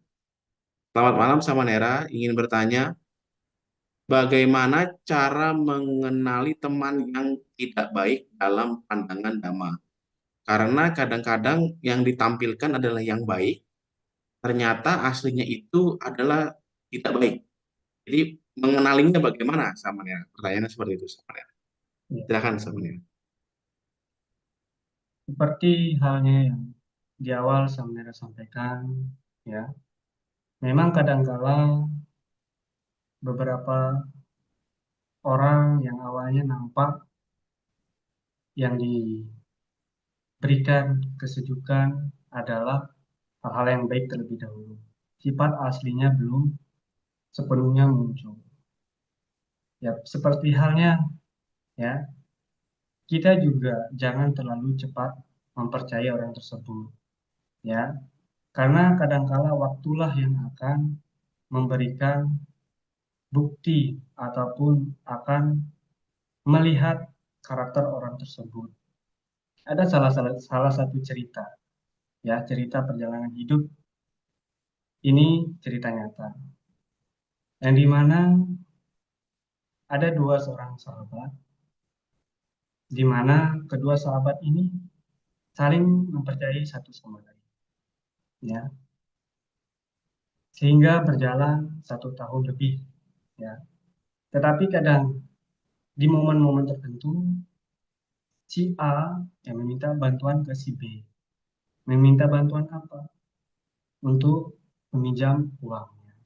Selamat malam, Samanera. Ingin bertanya, bagaimana cara mengenali teman yang tidak baik dalam pandangan Dhamma? Karena kadang-kadang yang ditampilkan adalah yang baik, ternyata aslinya itu adalah tidak baik. Jadi mengenalinya bagaimana, Samanera? Pertanyaannya seperti itu, Samanera. Ya. Silakan, Samanera. Seperti halnya yang di awal Samanera sampaikan, ya, memang kadangkala beberapa orang yang awalnya nampak yang diberikan kesejukan adalah hal-hal yang baik terlebih dahulu. Sifat aslinya belum sepenuhnya muncul. Ya, seperti halnya, ya, kita juga jangan terlalu cepat mempercayai orang tersebut, ya. Karena kadangkala waktulah yang akan memberikan bukti ataupun akan melihat karakter orang tersebut. Ada salah satu cerita, ya, cerita perjalanan hidup. Ini cerita nyata, yang dimana ada dua seorang sahabat di mana kedua sahabat ini saling mempercayai satu sama lain, ya, sehingga berjalan 1 tahun lebih, ya. Tetapi kadang di momen-momen tertentu si A yang meminta bantuan ke si B, meminta bantuan apa? Untuk meminjam uangnya.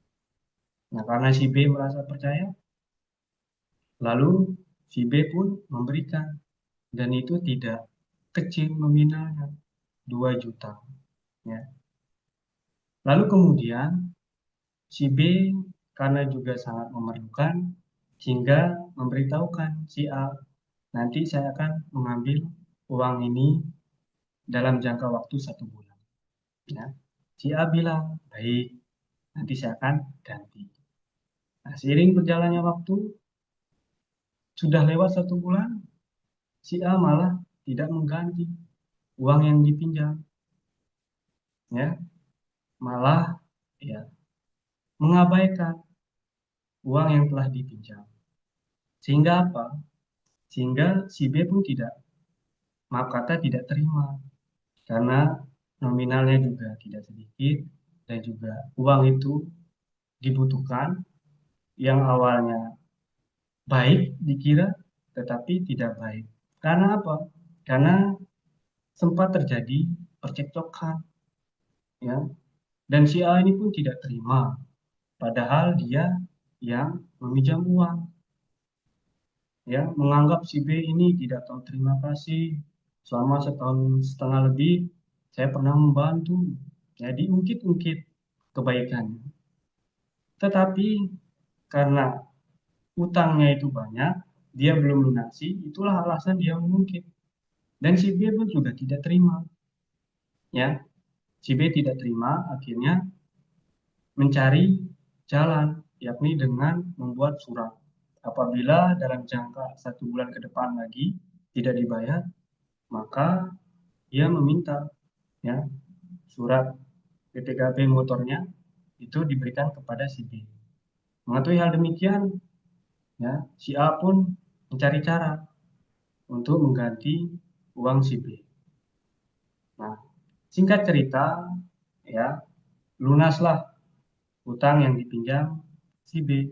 Nah, karena si B merasa percaya, lalu si B pun memberikan, dan itu tidak kecil nominalnya, 2 juta. Ya. Lalu kemudian si B karena juga sangat memerlukan, sehingga memberitahukan si A, nanti saya akan mengambil uang ini dalam jangka waktu 1 bulan. Ya. Si A bilang, baik, nanti saya akan ganti. Nah, seiring berjalannya waktu, sudah lewat 1 bulan, si A malah tidak mengganti uang yang dipinjam, ya, malah ya mengabaikan uang yang telah dipinjam. Sehingga apa? Sehingga si B pun tidak, maaf kata, tidak terima, karena nominalnya juga tidak sedikit, dan juga uang itu dibutuhkan, yang awalnya baik dikira, tetapi tidak baik. Karena apa? Karena sempat terjadi percekcokan, ya, dan si A ini pun tidak terima, padahal dia yang meminjam uang, ya, menganggap si B ini tidak tahu terima kasih, selama 1,5 tahun lebih saya pernah membantu, ya, diungkit-ungkit kebaikannya. Tetapi karena utangnya itu banyak, dia belum lunasi, itulah alasan dia mengungkit, dan si B pun juga tidak terima, ya. Si B tidak terima, akhirnya mencari jalan, yakni dengan membuat surat. Apabila dalam jangka 1 bulan ke depan lagi tidak dibayar, maka ia meminta, ya, surat PPKB motornya itu diberikan kepada si B. Mengetahui hal demikian, ya, si A pun mencari cara untuk mengganti uang si B. Nah, singkat cerita, ya, lunaslah utang yang dipinjam si B.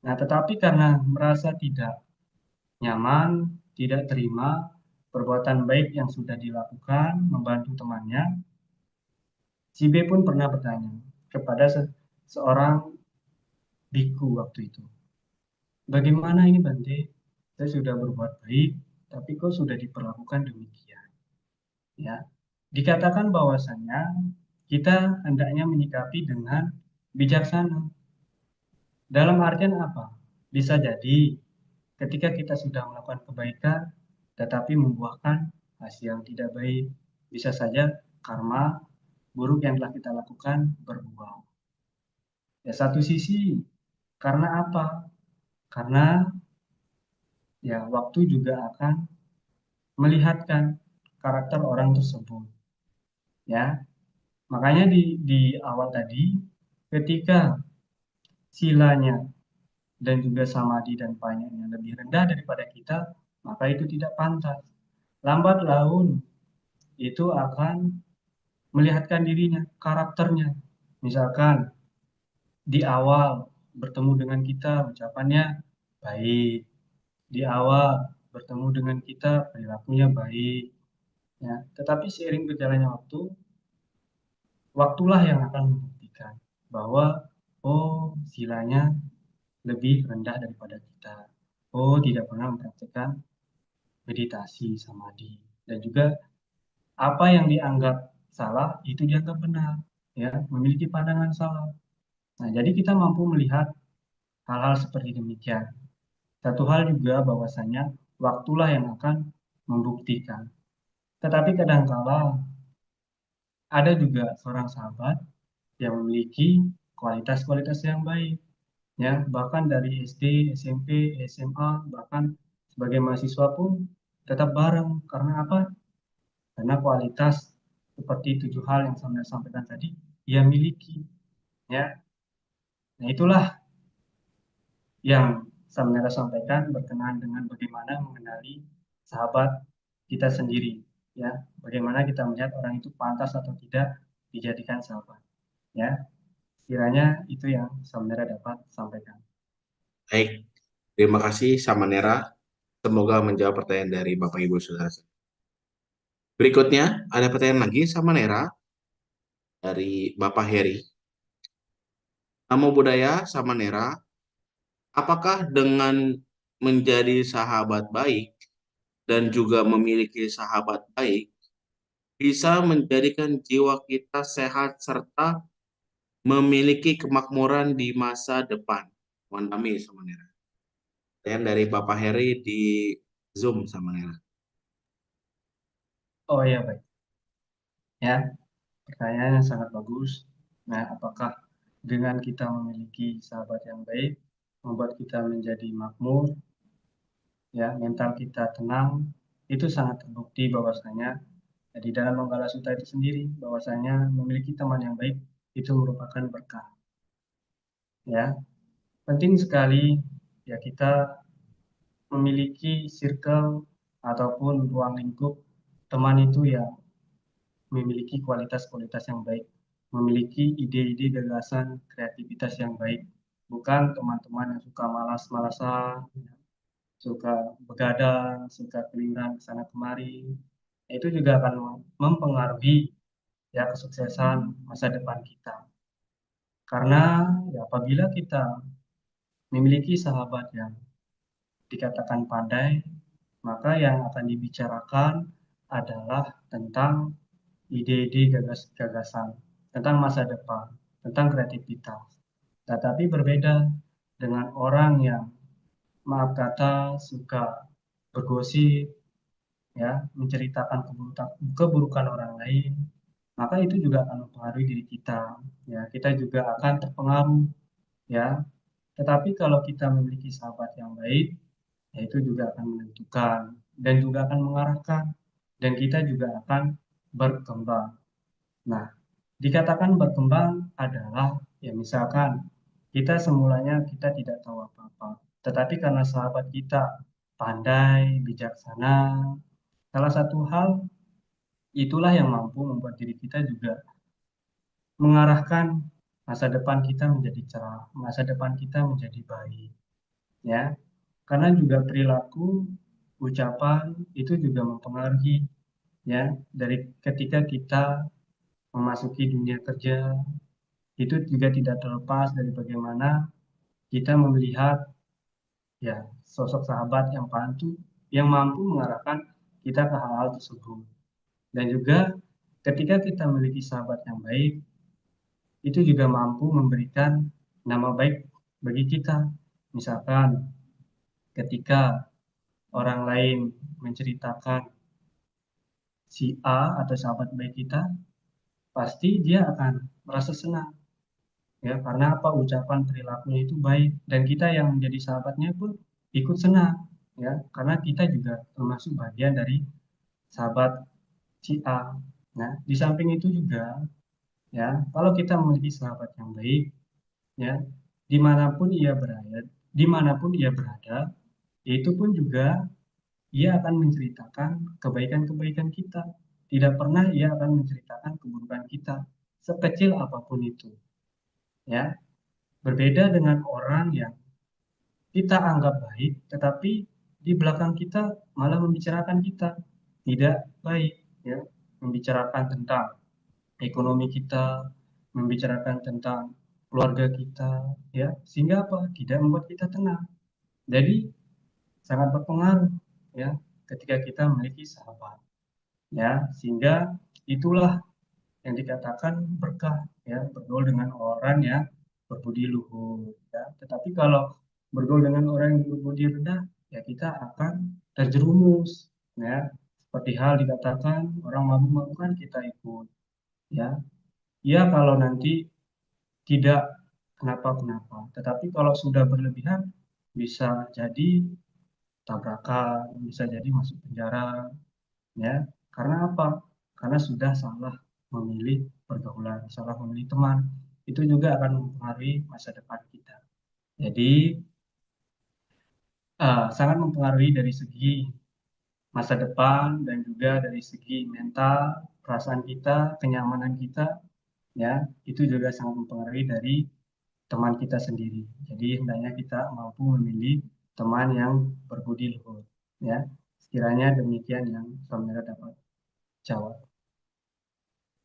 Nah, tetapi karena merasa tidak nyaman, tidak terima perbuatan baik yang sudah dilakukan, membantu temannya, si B pun pernah bertanya kepada seorang biku waktu itu. Bagaimana ini Bante? Saya sudah berbuat baik, tapi kok sudah diperlakukan demikian? Ya, dikatakan bahwasannya kita hendaknya menyikapi dengan bijaksana. Dalam artian apa? Bisa jadi ketika kita sudah melakukan kebaikan, tetapi membuahkan hasil yang tidak baik, bisa saja karma buruk yang telah kita lakukan berbuah. Ya, satu sisi, karena apa? Karena ya waktu juga akan melihatkan karakter orang tersebut. Ya, makanya di awal tadi, ketika silanya dan juga samadhi dan panyanya lebih rendah daripada kita, maka itu tidak pantas. Lambat laun itu akan melihatkan dirinya, karakternya. Misalkan di awal bertemu dengan kita ucapannya baik, di awal bertemu dengan kita perilakunya baik, ya. Tetapi seiring berjalannya waktu, waktulah yang akan membuktikan bahwa oh silanya lebih rendah daripada kita. Oh, tidak pernah mempraktikkan meditasi, samadhi, dan juga apa yang dianggap salah itu dianggap benar, ya, memiliki pandangan salah. Nah, jadi kita mampu melihat hal-hal seperti demikian. Satu hal juga bahwasanya waktulah yang akan membuktikan. Tetapi kadangkala ada juga seorang sahabat yang memiliki kualitas-kualitas yang baik, ya, bahkan dari SD, SMP, SMA, bahkan sebagai mahasiswa pun tetap bareng. Karena apa? Karena kualitas seperti 7 hal yang saya sampaikan tadi ia miliki, ya. Nah, itulah yang saya sampaikan berkenaan dengan bagaimana mengenali sahabat kita sendiri, ya. Bagaimana kita melihat orang itu pantas atau tidak dijadikan sahabat, ya. Kiranya itu yang Samanera dapat sampaikan. Baik, terima kasih Samanera. Semoga menjawab pertanyaan dari Bapak Ibu Saudara. Berikutnya ada pertanyaan lagi Samanera dari Bapak Heri. Namo Buddhaya Samanera, apakah dengan menjadi sahabat baik dan juga memiliki sahabat baik bisa menjadikan jiwa kita sehat serta memiliki kemakmuran di masa depan? Wandami Samanera. Pertanyaan dari Bapak Heri di Zoom Samanera. Oh iya, baik. Ya, pertanyaannya sangat bagus. Nah, apakah dengan kita memiliki sahabat yang baik membuat kita menjadi makmur, ya, mental kita tenang, itu sangat terbukti bahwasanya di dalam Manggala Sutta itu sendiri bahwasanya memiliki teman yang baik itu merupakan berkah. Ya, penting sekali ya kita memiliki circle ataupun ruang lingkup teman itu yang memiliki kualitas-kualitas yang baik, memiliki ide-ide, gagasan, kreativitas yang baik, bukan teman-teman yang suka malas-malasan, suka begadang, suka keliling ke sana kemari. Itu juga akan mempengaruhi ya kesuksesan masa depan kita. Karena ya apabila kita memiliki sahabat yang dikatakan pandai, maka yang akan dibicarakan adalah tentang ide-ide gagasan, tentang masa depan, tentang kreativitas. Tetapi berbeda dengan orang yang maaf kata suka bergosip, ya, menceritakan keburukan orang lain, maka itu juga akan mempengaruhi diri kita. Ya, kita juga akan terpengaruh, ya. Tetapi kalau kita memiliki sahabat yang baik, ya itu juga akan menentukan dan juga akan mengarahkan dan kita juga akan berkembang. Nah, dikatakan berkembang adalah ya misalkan kita semulanya kita tidak tahu apa-apa, tetapi karena sahabat kita pandai, bijaksana, salah satu hal itulah yang mampu membuat diri kita juga mengarahkan masa depan kita menjadi cerah, masa depan kita menjadi baik, ya. Karena juga perilaku, ucapan itu juga mempengaruhi, ya, dari ketika kita memasuki dunia kerja, itu juga tidak terlepas dari bagaimana kita melihat ya sosok sahabat yang pantun yang mampu mengarahkan kita ke hal-hal tersebut. Dan juga ketika kita memiliki sahabat yang baik, itu juga mampu memberikan nama baik bagi kita. Misalkan ketika orang lain menceritakan si A atau sahabat baik kita, pasti dia akan merasa senang. Ya, karena apa? Ucapan perilakunya itu baik dan kita yang menjadi sahabatnya pun ikut senang, ya, karena kita juga termasuk bagian dari sahabat si A. Nah, di samping itu juga, ya, kalau kita memiliki sahabat yang baik, ya, dimanapun ia berada, itu pun juga ia akan menceritakan kebaikan-kebaikan kita. Tidak pernah ia akan menceritakan keburukan kita, sekecil apapun itu. Ya, berbeda dengan orang yang kita anggap baik, tetapi di belakang kita malah membicarakan kita tidak baik, ya, membicarakan tentang ekonomi kita, membicarakan tentang keluarga kita, ya, sehingga apa? Tidak membuat kita tenang. Jadi sangat berpengaruh, ya, ketika kita memiliki sahabat, ya, sehingga itulah yang dikatakan berkah, ya, bergaul dengan orang yang berbudi luhur, ya. Tetapi kalau bergaul dengan orang yang berbudi rendah, ya kita akan terjerumus, ya, seperti hal dikatakan orang mabuk-mabukan kita ikut, ya. Ya kalau nanti tidak kenapa-kenapa, tetapi kalau sudah berlebihan bisa jadi tabrakan, bisa jadi masuk penjara, ya. Karena apa? Karena sudah salah memilih pergaulan, salah memilih teman. Itu juga akan mempengaruhi masa depan kita. Jadi sangat mempengaruhi dari segi masa depan dan juga dari segi mental, perasaan kita, kenyamanan kita, ya, itu juga sangat mempengaruhi dari teman kita sendiri. Jadi hendaknya kita mampu memilih teman yang berbudi luhur, ya. Sekiranya demikian yang Samira dapat jawab.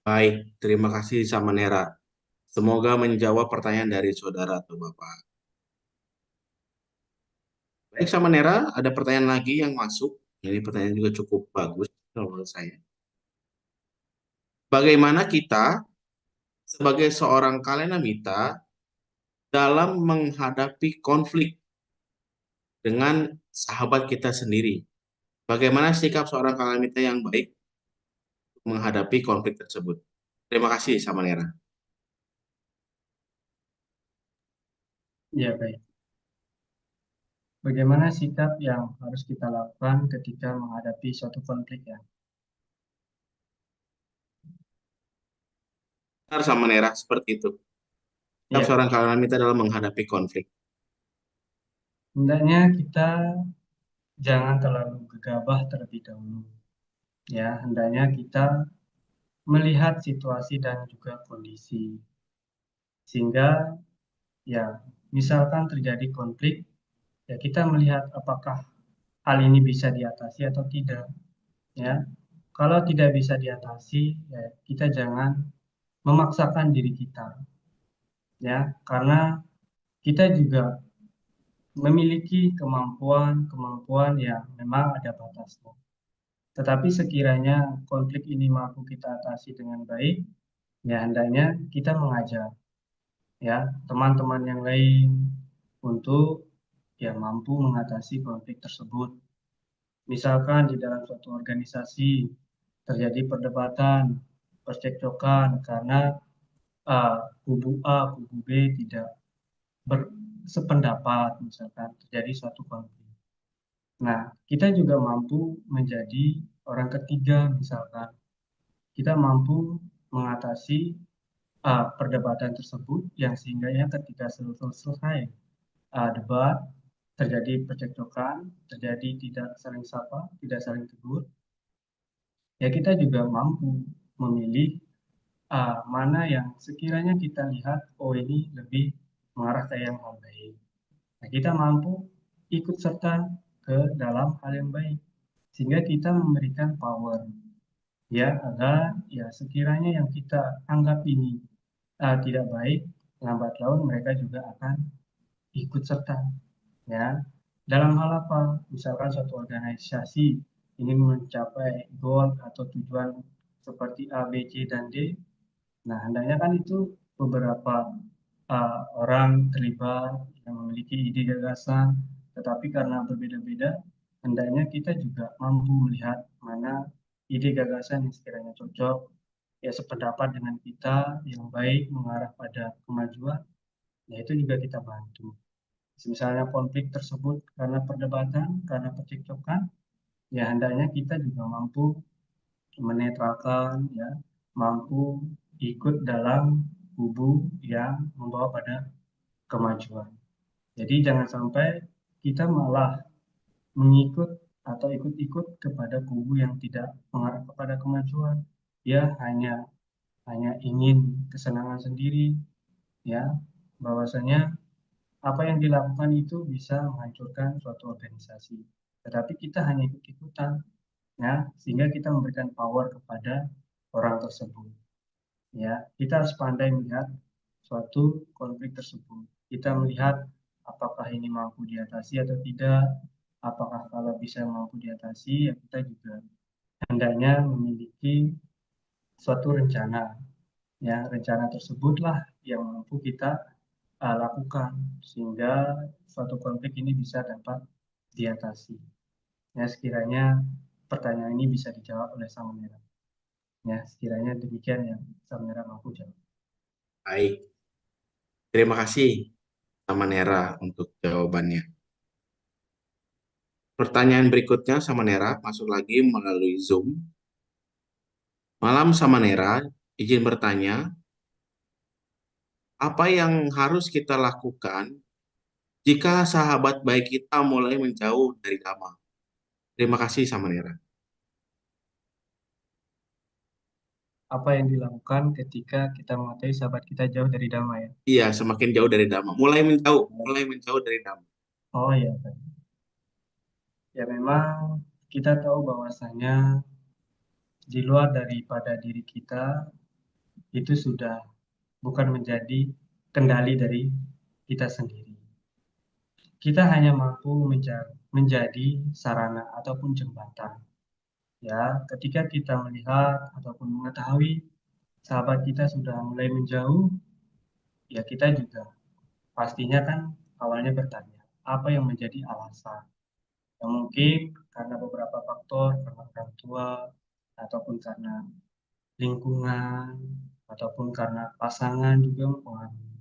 Baik, terima kasih Samanera. Semoga menjawab pertanyaan dari saudara atau Bapak. Baik, Samanera, ada pertanyaan lagi yang masuk. Ini pertanyaan juga cukup bagus menurut saya. Bagaimana kita sebagai seorang kalenamita dalam menghadapi konflik dengan sahabat kita sendiri? Bagaimana sikap seorang kalenamita yang baik menghadapi konflik tersebut? Terima kasih, Samanera. Ya, baik. Bagaimana sikap yang harus kita lakukan ketika menghadapi suatu konflik, ya? Benar, Samanera, seperti itu. Sikap Ya, seorang kalenamita dalam menghadapi konflik. hendaknya kita jangan terlalu gegabah terlebih dahulu. Ya, hendaknya kita melihat situasi dan juga kondisi. Sehingga ya, misalkan terjadi konflik, ya kita melihat apakah hal ini bisa diatasi atau tidak. Ya, kalau tidak bisa diatasi, ya kita jangan memaksakan diri kita. Ya, karena kita juga memiliki kemampuan yang memang ada batasnya. Tetapi sekiranya konflik ini mampu kita atasi dengan baik, ya hendaknya kita mengajak ya teman-teman yang lain untuk ya mampu mengatasi konflik tersebut. Misalkan di dalam suatu organisasi terjadi perdebatan, percekcokan karena kubu A, kubu B tidak bersependapat, misalkan terjadi suatu konflik. Nah, kita juga mampu menjadi orang ketiga, misalkan kita mampu mengatasi perdebatan tersebut yang sehingganya ketika selesai debat, terjadi percekcokan, terjadi tidak saling sapa, tidak saling tegur, ya kita juga mampu memilih mana yang sekiranya kita lihat, oh ini lebih mengarah ke yang hal baik. Nah, kita mampu ikut serta ke dalam hal yang baik, sehingga kita memberikan power, ya agar ya sekiranya yang kita anggap ini tidak baik, lambat laun mereka juga akan ikut serta, ya. Dalam hal apa? Misalkan suatu organisasi ingin mencapai goal atau tujuan seperti A, B, C, dan D. Nah, hendaknya kan itu beberapa orang terlibat yang memiliki ide gagasan, tetapi karena berbeda-beda, hendaknya kita juga mampu melihat mana ide gagasan yang sekiranya cocok, ya sependapat dengan kita, yang baik, mengarah pada kemajuan, ya itu juga kita bantu. Misalnya konflik tersebut karena perdebatan, karena percekcokan, ya hendaknya kita juga mampu menetralkan, ya mampu ikut dalam kubu yang membawa pada kemajuan. Jadi jangan sampai kita malah mengikut atau ikut-ikut kepada kubu yang tidak mengarah kepada kemajuan. Ya hanya ingin kesenangan sendiri, ya bahwasanya apa yang dilakukan itu bisa menghancurkan suatu organisasi. Tetapi kita hanya ikut-ikutan, ya sehingga kita memberikan power kepada orang tersebut. Ya, kita harus pandai melihat suatu konflik tersebut. Kita melihat apakah ini mampu diatasi atau tidak. Apakah kalau bisa mampu diatasi, ya kita juga hendaknya memiliki suatu rencana. Ya, rencana tersebutlah yang mampu kita lakukan sehingga suatu konflik ini bisa dapat diatasi. Ya, sekiranya pertanyaan ini bisa dijawab oleh Samira. Ya, sekiranya demikian yang Samira mampu jawab. Baik, terima kasih Samanera untuk jawabannya. Pertanyaan berikutnya Samanera masuk lagi melalui Zoom. Malam Samanera, izin bertanya, apa yang harus kita lakukan jika sahabat baik kita mulai menjauh dari lama? Terima kasih Samanera. Apa yang dilakukan ketika kita mengetahui sahabat kita jauh dari damai ya? Iya, semakin jauh dari Dhamma. Mulai menjauh dari Dhamma. Oh iya, Pak. Ya memang kita tahu bahwasanya di luar daripada diri kita itu sudah bukan menjadi kendali dari kita sendiri. Kita hanya mampu menjadi sarana ataupun jembatan. Ya, ketika kita melihat ataupun mengetahui sahabat kita sudah mulai menjauh, ya kita juga pastinya kan awalnya bertanya, apa yang menjadi alasan? Ya mungkin karena beberapa faktor, karena orang tua, ataupun karena lingkungan, ataupun karena pasangan juga mempengaruhi.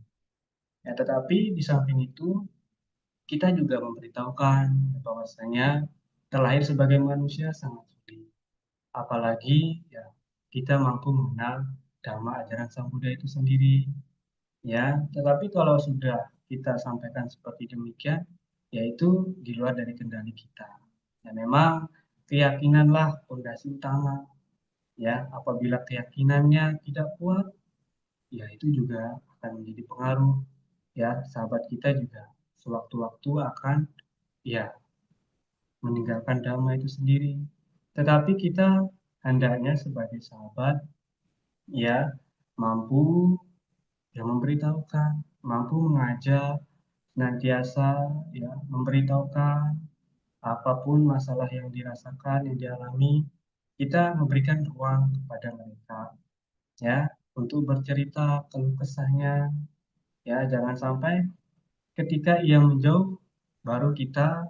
Ya, tetapi di samping itu, kita juga memberitahukan bahwasanya terlahir sebagai manusia sangat sulit. Apalagi ya kita mampu mengenal dhamma ajaran Sang Buddha itu sendiri. Ya, tetapi kalau sudah kita sampaikan seperti demikian, yaitu di luar dari kendali kita. Ya, memang keyakinanlah fondasi utama. Ya, apabila keyakinannya tidak kuat, ya itu juga akan menjadi pengaruh. Ya, sahabat kita juga sewaktu-waktu akan ya meninggalkan dhamma itu sendiri. Tetapi kita hendaknya sebagai sahabat ya mampu ya memberitahukan, mampu mengajak, senantiasa ya memberitahukan apapun masalah yang dirasakan, yang dialami, kita memberikan ruang kepada mereka ya untuk bercerita keluh kesahnya ya jangan sampai ketika ia menjauh baru kita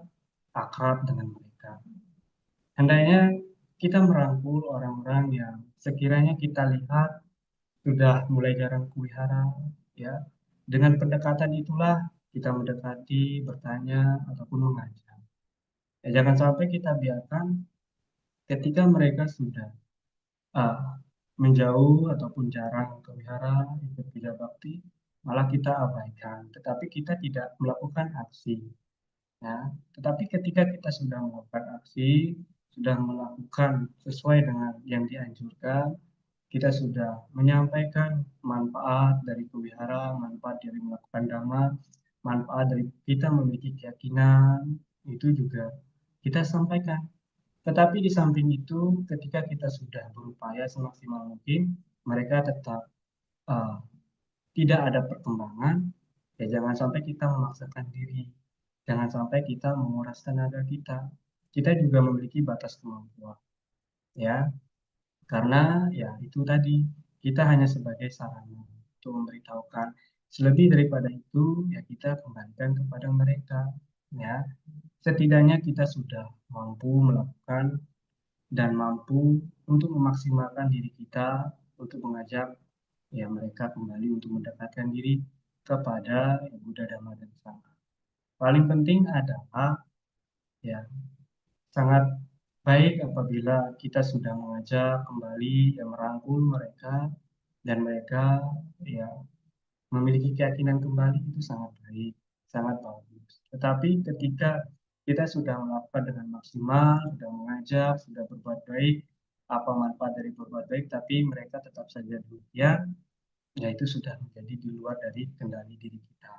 akrab dengan mereka. Hendaknya kita merangkul orang-orang yang sekiranya kita lihat sudah mulai jarang kuwihara, ya. Dengan pendekatan itulah kita mendekati, bertanya, ataupun mengajak. Ya, jangan sampai kita biarkan ketika mereka sudah ah, menjauh ataupun jarang kewihara, ikut puja bakti, malah kita abaikan. Tetapi kita tidak melakukan aksi. Ya, tetapi ketika kita sudah melakukan aksi, sudah melakukan sesuai dengan yang dianjurkan, kita sudah menyampaikan manfaat dari kewihara, manfaat dari melakukan dhamma, manfaat dari kita memiliki keyakinan, itu juga kita sampaikan. Tetapi di samping itu, ketika kita sudah berupaya semaksimal mungkin, mereka tetap uh, tidak ada perkembangan, ya jangan sampai kita memaksakan diri, jangan sampai kita menguras tenaga kita. Kita juga memiliki batas kemampuan, ya, karena ya itu tadi kita hanya sebagai sarana untuk memberitahukan. Selebih daripada itu, ya kita kembalikan kepada mereka, ya. Setidaknya kita sudah mampu melakukan dan mampu untuk memaksimalkan diri kita untuk mengajak ya mereka kembali untuk mendekatkan diri kepada ya, Buddha Dhamma dan Sangha. Paling penting adalah ya sangat baik apabila kita sudah mengajak kembali ya merangkul mereka dan mereka ya memiliki keyakinan kembali itu sangat baik, sangat bagus. Tetapi ketika kita sudah melakukan dengan maksimal, sudah mengajak, sudah berbuat baik, apa manfaat dari berbuat baik, tapi mereka tetap saja demikian, ya itu sudah menjadi di luar dari kendali diri kita.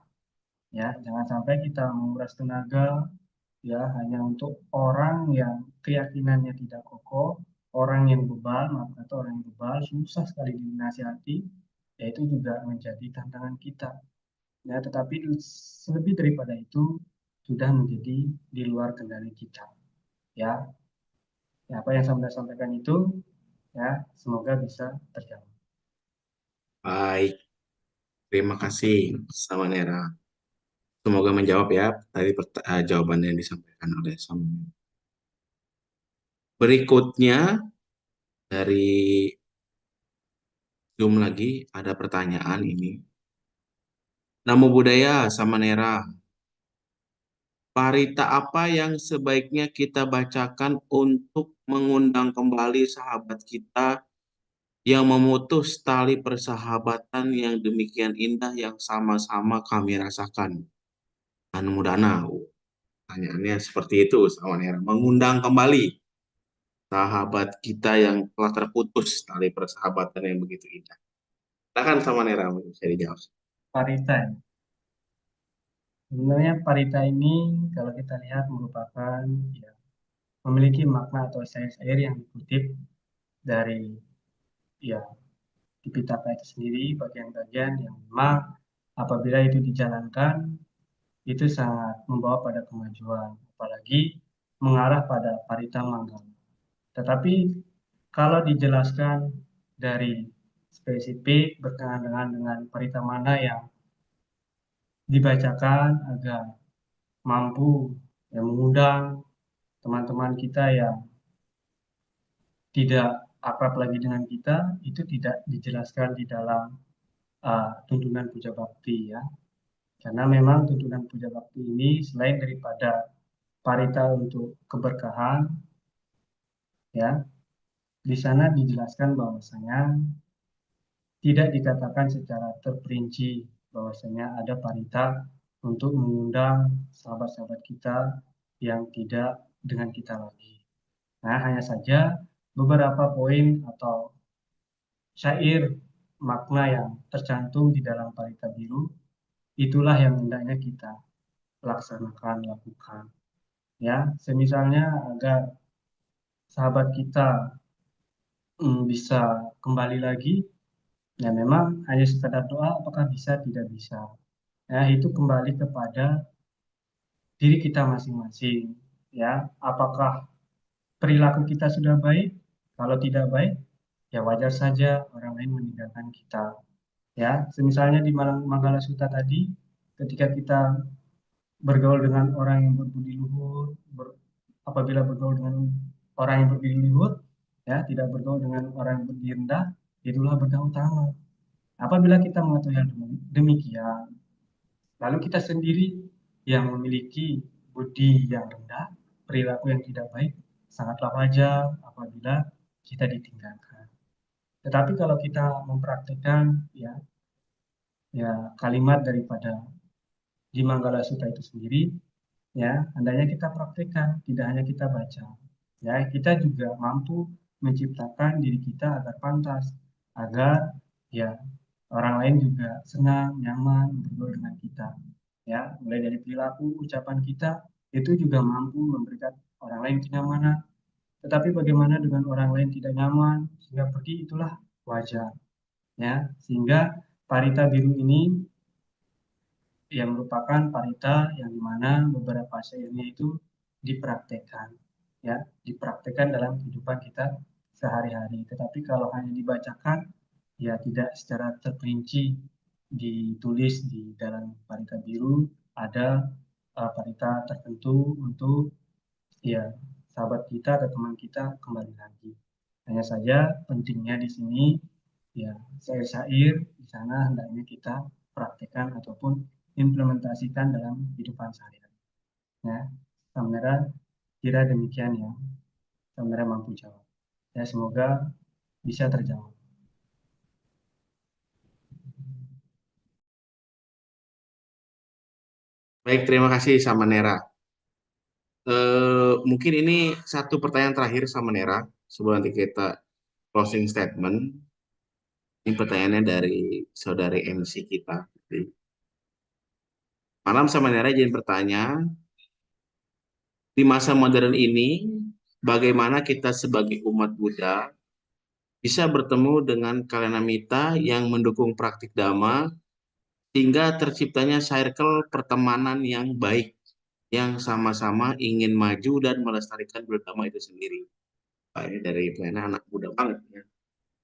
Ya, jangan sampai kita menguras tenaga ya hanya untuk orang yang keyakinannya tidak kokoh, orang yang bebal, maaf kata orang yang bebal susah sekali dinasihati, ya itu juga menjadi tantangan kita. Ya, tetapi lebih daripada itu sudah menjadi di luar kendali kita. Ya, ya apa yang saya sampaikan itu ya semoga bisa terjawab. Baik, terima kasih Samanera. Semoga menjawab ya tadi jawaban yang disampaikan oleh Samanera. Berikutnya dari Zoom lagi ada pertanyaan ini. Namo Buddhaya Samanera. Parita apa yang sebaiknya kita bacakan untuk mengundang kembali sahabat kita yang memutus tali persahabatan yang demikian indah yang sama-sama kami rasakan? Anu Danau. Pertanyaannya seperti itu sama Nera. Mengundang kembali sahabat kita yang telah terputus tali persahabatan yang begitu indah. Silakan sama Nera bisa dijawab. Parita. Sebenarnya parita ini kalau kita lihat merupakan ya, memiliki makna atau syair-syair yang dikutip dari ya Tipitaka itu sendiri, bagian-bagian yang memang apabila itu dijalankan itu sangat membawa pada kemajuan, apalagi mengarah pada parita manggala. Tetapi kalau dijelaskan dari spesifik berkenaan dengan parita mana yang dibacakan agar mampu yang mengundang teman-teman kita yang tidak akrab lagi dengan kita, itu tidak dijelaskan di dalam tuntunan puja bakti ya. Karena memang tuntunan puja bakti ini selain daripada parita untuk keberkahan, ya, di sana dijelaskan bahwasanya tidak dikatakan secara terperinci bahwasanya ada parita untuk mengundang sahabat-sahabat kita yang tidak dengan kita lagi. Nah, hanya saja beberapa poin atau syair makna yang tercantum di dalam parita biru itulah yang hendaknya kita laksanakan, lakukan. Ya, semisalnya agar sahabat kita bisa kembali lagi, ya memang hanya sekadar doa apakah bisa, tidak bisa. Ya, itu kembali kepada diri kita masing-masing. Ya, apakah perilaku kita sudah baik? Kalau tidak baik, ya wajar saja orang lain meninggalkan kita. Ya, semisalnya di Manggala Sutta tadi, ketika kita bergaul dengan orang yang berbudi luhur, apabila bergaul dengan orang yang berbudi luhur, ya tidak bergaul dengan orang yang berbudi rendah, itulah berkah utama. Apabila kita mengetahui hal demikian, lalu kita sendiri yang memiliki budi yang rendah, perilaku yang tidak baik, sangatlah wajar apabila kita ditinggalkan. Tetapi kalau kita mempraktikkan ya kalimat daripada di Manggala Sutta itu sendiri, ya hendaknya kita praktikkan, tidak hanya kita baca. Ya, kita juga mampu menciptakan diri kita agar pantas, agar ya orang lain juga senang, nyaman bergaul dengan kita. Ya, mulai dari perilaku, ucapan kita itu juga mampu memberikan orang lain kenyamanan. Tetapi bagaimana dengan orang lain tidak nyaman sehingga pergi, itulah wajar. Ya, sehingga parita biru ini yang merupakan parita yang dimana beberapa syairnya itu dipraktekkan, ya, dipraktekkan dalam kehidupan kita sehari-hari. Tetapi kalau hanya dibacakan, ya tidak secara terperinci ditulis di dalam parita biru ada parita tertentu untuk ya sahabat kita atau teman kita kembali lagi. Hanya saja pentingnya di sini ya syair-syair di sana hendaknya kita praktekkan ataupun implementasikan dalam kehidupan sehari-hari. Ya, Samera kira demikian ya. Samera mampu jawab. Ya, semoga bisa terjawab. Baik, terima kasih sama Nera. Mungkin ini satu pertanyaan terakhir sama Nera sebelum nanti kita closing statement. Ini pertanyaannya dari saudari MC kita. Malam sama Nera izin bertanya, di masa modern ini, bagaimana kita sebagai umat Buddha bisa bertemu dengan Kalyana yang mendukung praktik Dhamma hingga terciptanya circle pertemanan yang baik yang sama-sama ingin maju dan melestarikan Buddha itu sendiri. Ini dari Plena anak muda banget ya.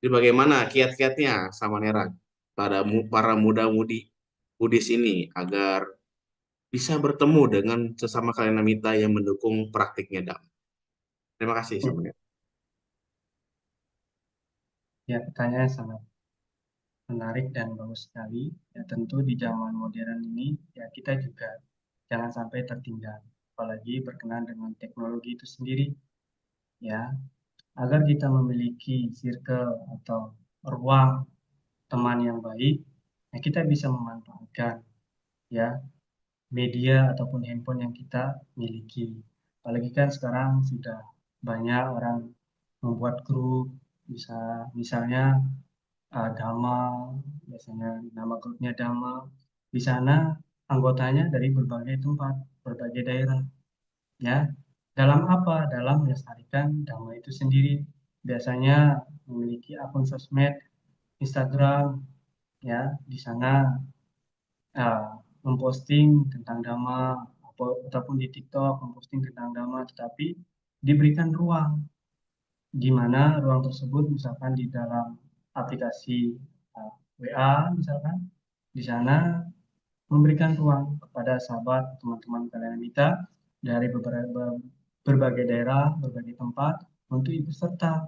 Jadi bagaimana kiat-kiatnya sama Nera pada para muda-mudi Buddhis ini agar bisa bertemu dengan sesama Kalyana yang mendukung praktiknya Dhamma. Terima kasih sama Nera. Ya, pertanyaan sangat menarik dan bagus sekali. Ya, tentu di zaman modern ini ya kita juga jangan sampai tertinggal, apalagi berkenaan dengan teknologi itu sendiri. Ya, agar kita memiliki circle atau ruang teman yang baik, ya kita bisa memanfaatkan ya media ataupun handphone yang kita miliki. Apalagi kan sekarang sudah banyak orang membuat grup, misalnya Dhamma, biasanya nama grupnya Dhamma. Di sana anggotanya dari berbagai tempat, berbagai daerah, ya. Dalam apa? Dalam melestarikan Dhamma itu sendiri. Biasanya memiliki akun sosmed, Instagram, ya. Di sana uh, memposting tentang Dhamma, ataupun di TikTok memposting tentang Dhamma, tetapi diberikan ruang, di mana ruang tersebut misalkan di dalam aplikasi WA misalkan, di sana memberikan ruang kepada sahabat, teman-teman kalian kita dari berbagai daerah, berbagai tempat untuk ikut serta,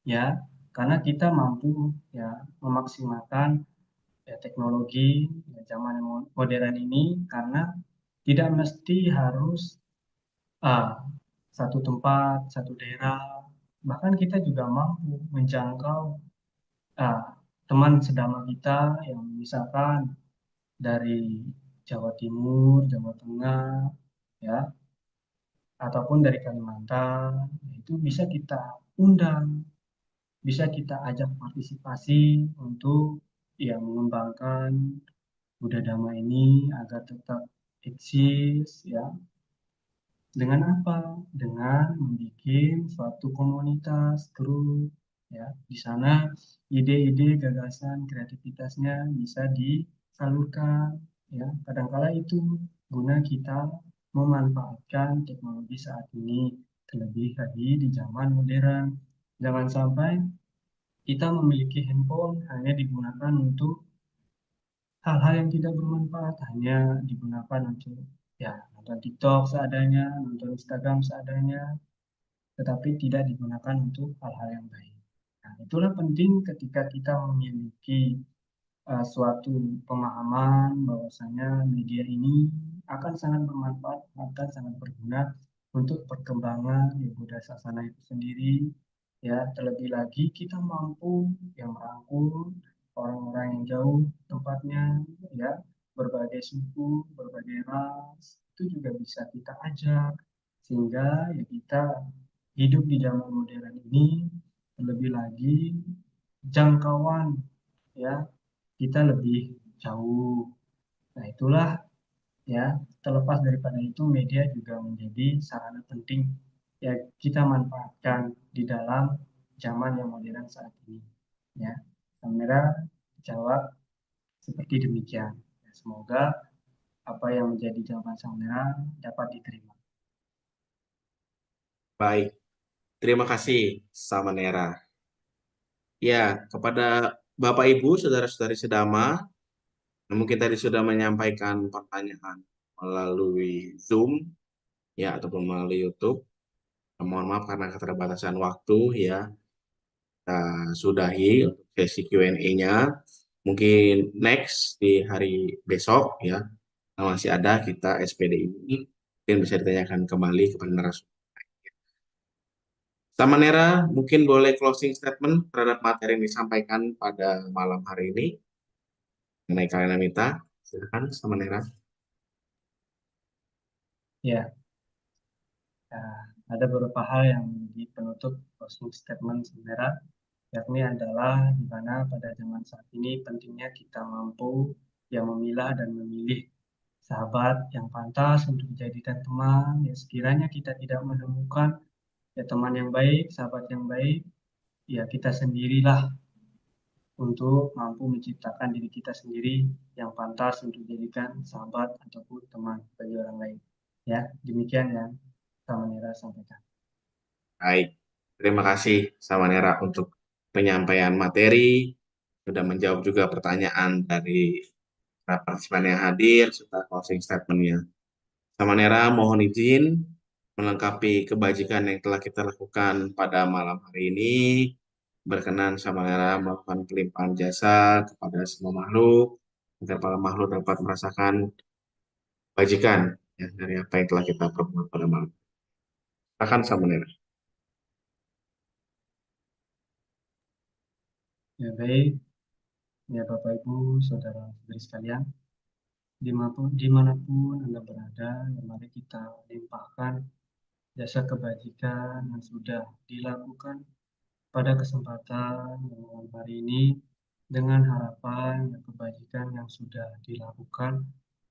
ya, karena kita mampu ya memaksimalkan ya, teknologi ya, zaman yang modern ini, karena tidak mesti harus ah, satu tempat, satu daerah, bahkan kita juga mampu menjangkau ah, teman sedama kita yang misalkan dari Jawa Timur, Jawa Tengah, ya, ataupun dari Kalimantan, itu bisa kita undang, bisa kita ajak partisipasi untuk ya mengembangkan Buddha Dhamma ini agar tetap eksis, ya. Dengan apa? Dengan membuat suatu komunitas, grup, ya. Di sana ide-ide, gagasan, kreativitasnya bisa disalurkan, ya. Kadangkala itu guna kita memanfaatkan teknologi saat ini, terlebih lagi di zaman modern. Jangan sampai kita memiliki handphone hanya digunakan untuk hal-hal yang tidak bermanfaat, hanya digunakan untuk ya nonton TikTok seadanya, nonton Instagram seadanya, tetapi tidak digunakan untuk hal-hal yang baik. Nah, itulah penting ketika kita memiliki suatu pemahaman bahwasanya media ini akan sangat bermanfaat, akan sangat berguna untuk perkembangan ya, Buddha Sasana itu sendiri. Ya, terlebih lagi kita mampu yang merangkul orang-orang yang jauh tempatnya, ya, berbagai suku, berbagai ras, itu juga bisa kita ajak, sehingga ya kita hidup di zaman modern ini, terlebih lagi jangkauan ya kita lebih jauh. Nah, itulah ya, terlepas daripada itu media juga menjadi sarana penting ya kita manfaatkan di dalam zaman yang modern saat ini. Ya, kamera jawab seperti demikian. Ya, semoga apa yang menjadi jawaban Samira dapat diterima. Baik, terima kasih Samanera. Ya, kepada Bapak Ibu, saudara-saudari sedama, mungkin tadi sudah menyampaikan pertanyaan melalui Zoom, ya, ataupun melalui YouTube. Mohon maaf karena keterbatasan waktu, ya. Kita sudahi untuk sesi Q&A-nya. Mungkin next di hari besok, ya, masih ada kita SPD ini, mungkin bisa ditanyakan kembali kepada narasumber. Samanera, mungkin boleh closing statement terhadap materi yang disampaikan pada malam hari ini mengenai Kalinamita. Silakan, Samanera. Ya, ada beberapa hal yang menjadi penutup closing statement Samira, yakni adalah di mana pada zaman saat ini pentingnya kita mampu yang memilah dan memilih sahabat yang pantas untuk dijadikan teman. Ya, sekiranya kita tidak menemukan ya teman yang baik, sahabat yang baik, ya kita sendirilah untuk mampu menciptakan diri kita sendiri yang pantas untuk dijadikan sahabat ataupun teman bagi orang lain. Ya, demikian yang Samanera sampaikan. Baik, terima kasih Samanera untuk penyampaian materi, sudah menjawab juga pertanyaan dari para partisipan yang hadir, serta closing statement-nya. Samanera mohon izin melengkapi kebajikan yang telah kita lakukan pada malam hari ini. Berkenan Samanera melakukan pelimpahan jasa kepada semua makhluk, agar para makhluk dapat merasakan kebajikan ya, dari apa yang telah kita perbuat pada malam. Silakan Samanera. Ya baik, ya Bapak Ibu, saudara-saudari sekalian. dimanapun Anda berada, ya mari kita limpahkan jasa kebajikan yang sudah dilakukan pada kesempatan malam hari ini dengan harapan kebajikan yang sudah dilakukan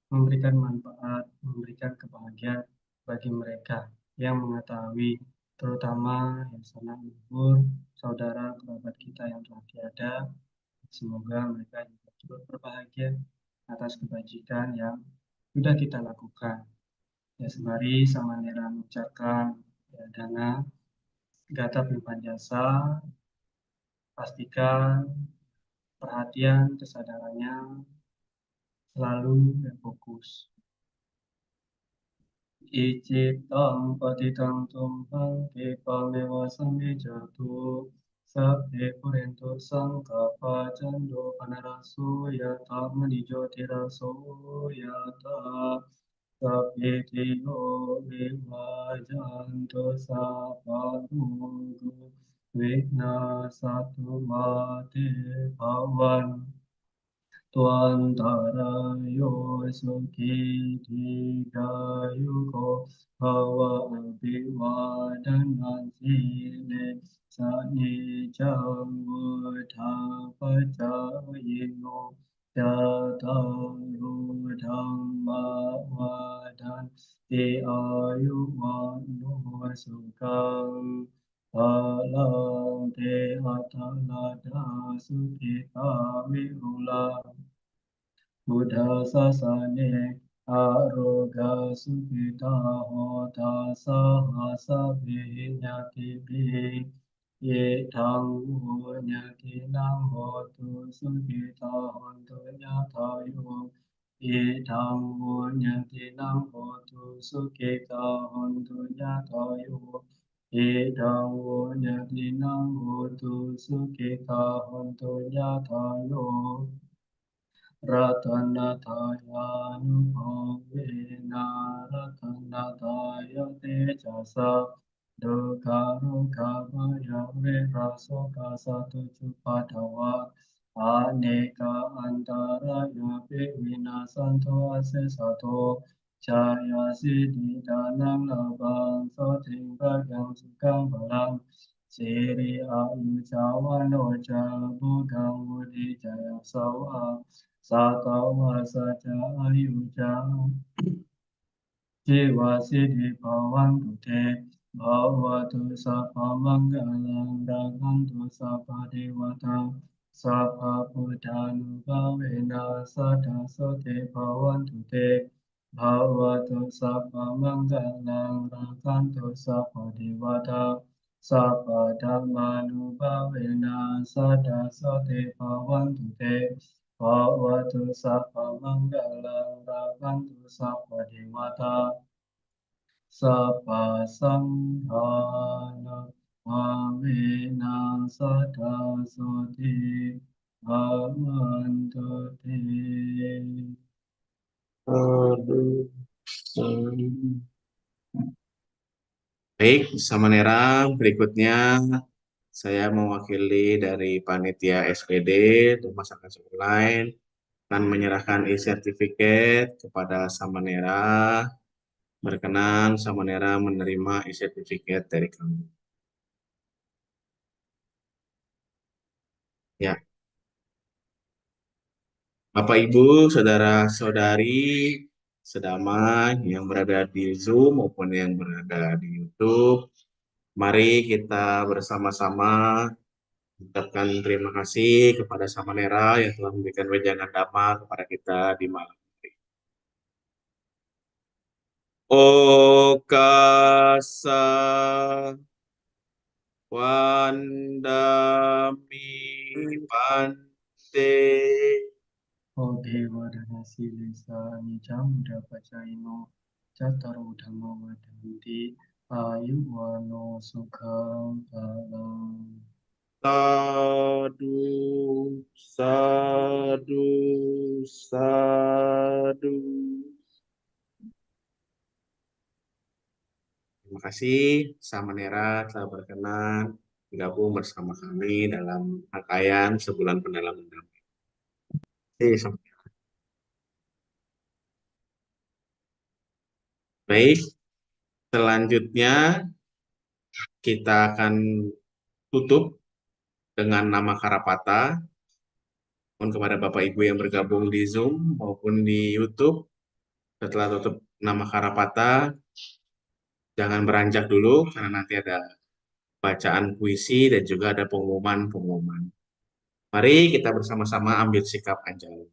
memberikan manfaat, memberikan kebahagiaan bagi mereka yang mengetahui, terutama yang sangat luhur, saudara kerabat kita yang telah tiada. Semoga mereka juga turut berbahagia atas kebajikan yang sudah kita lakukan. Ya, sembari Samanera mengucapkan ya, dana Gatot Limpah Jasa, pastikan perhatian kesadarannya selalu fokus. Icitang patitang tumpang kepamewa samijatu sabhe purento sangkapa cando panaraso yata manijo tiraso yata sabhe tiyo vivajanto sapadugu vina satu mate pawan Tuantarayo suki digayuko hawa abiwadan sile sani pacayino yataru dhamma wadan ti ayu wano sukang alam te atalada sukita virulang Buddha sasane aroga sukita hota sahasa vinyati bi ye tang nyati nang hotu sukita hontu nyatayo ye tang nyati nang hotu sukita hontu nyatayo ye tang nyati nang hotu sukita hontu nyatayo Ratanataya nupavena Ratanataya tejasa Dukaruka Bhaya Virasoka Satu Cupadawa Aneka Antaraya Vinasanto Asesato Jaya Siddhi Danang Labang Soting Bagang Sukang Balang Siri Ayu Jawano Jabugang Budi Jaya Sawa Satawa saja ayuja jiwa siddhi bhavantu te bhavatu sapa manggalang rakantu sapa dewata sapa buddhanubhavena sada sote bhavantu te bhavatu sapa manggalang rakantu sapa dewata sapa dhammanubhavena sada sote bhavantu te Bhavatu sapa manggalang rakantu sapa dewata sapa samdhana amena sada soti bhavantu te. Aduh. Baik, Samanera, berikutnya saya mewakili dari panitia SPD dan masyarakat online akan menyerahkan e-sertifikat kepada Samanera. Berkenan Samanera menerima e-sertifikat dari kami. Ya, Bapak Ibu, saudara-saudari sedama yang berada di Zoom maupun yang berada di YouTube, mari kita bersama-sama ucapkan terima kasih kepada Samanera yang telah memberikan wejangan dhamma kepada kita di malam hari. Okasa Wandami Pante. Dewa dana silesa nicam dapacaino cataru dhamma wadanti ayu wano sukhang balang. Sadu, sadu, sadu. Terima kasih Samanera telah berkenan bergabung bersama kami dalam rangkaian sebulan pendalaman dhamma. Baik, selanjutnya kita akan tutup dengan nama Karapata. Mohon kepada Bapak Ibu yang bergabung di Zoom maupun di YouTube, setelah tutup nama Karapata, jangan beranjak dulu karena nanti ada bacaan puisi dan juga ada pengumuman-pengumuman. Mari kita bersama-sama ambil sikap anjali.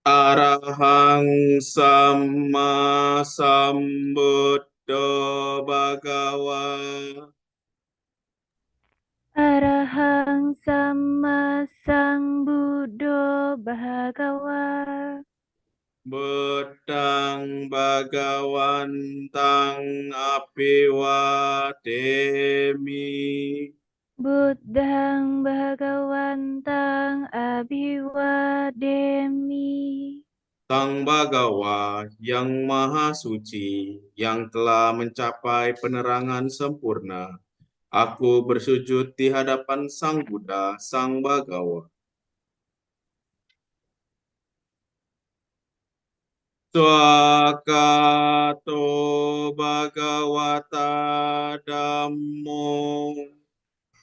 Arahang Sama Sambuddho Bhagawa. Arahang Sama Sambuddho Bhagawa. Buddhang Bhagawantang Abhiwademi. Buddhang Bhagawantang Abhiwademi. Sang Bhagawa yang Maha Suci, yang telah mencapai penerangan sempurna, aku bersujud di hadapan Sang Buddha, Sang Bhagawa. Swakato Bhagavata Dhammo.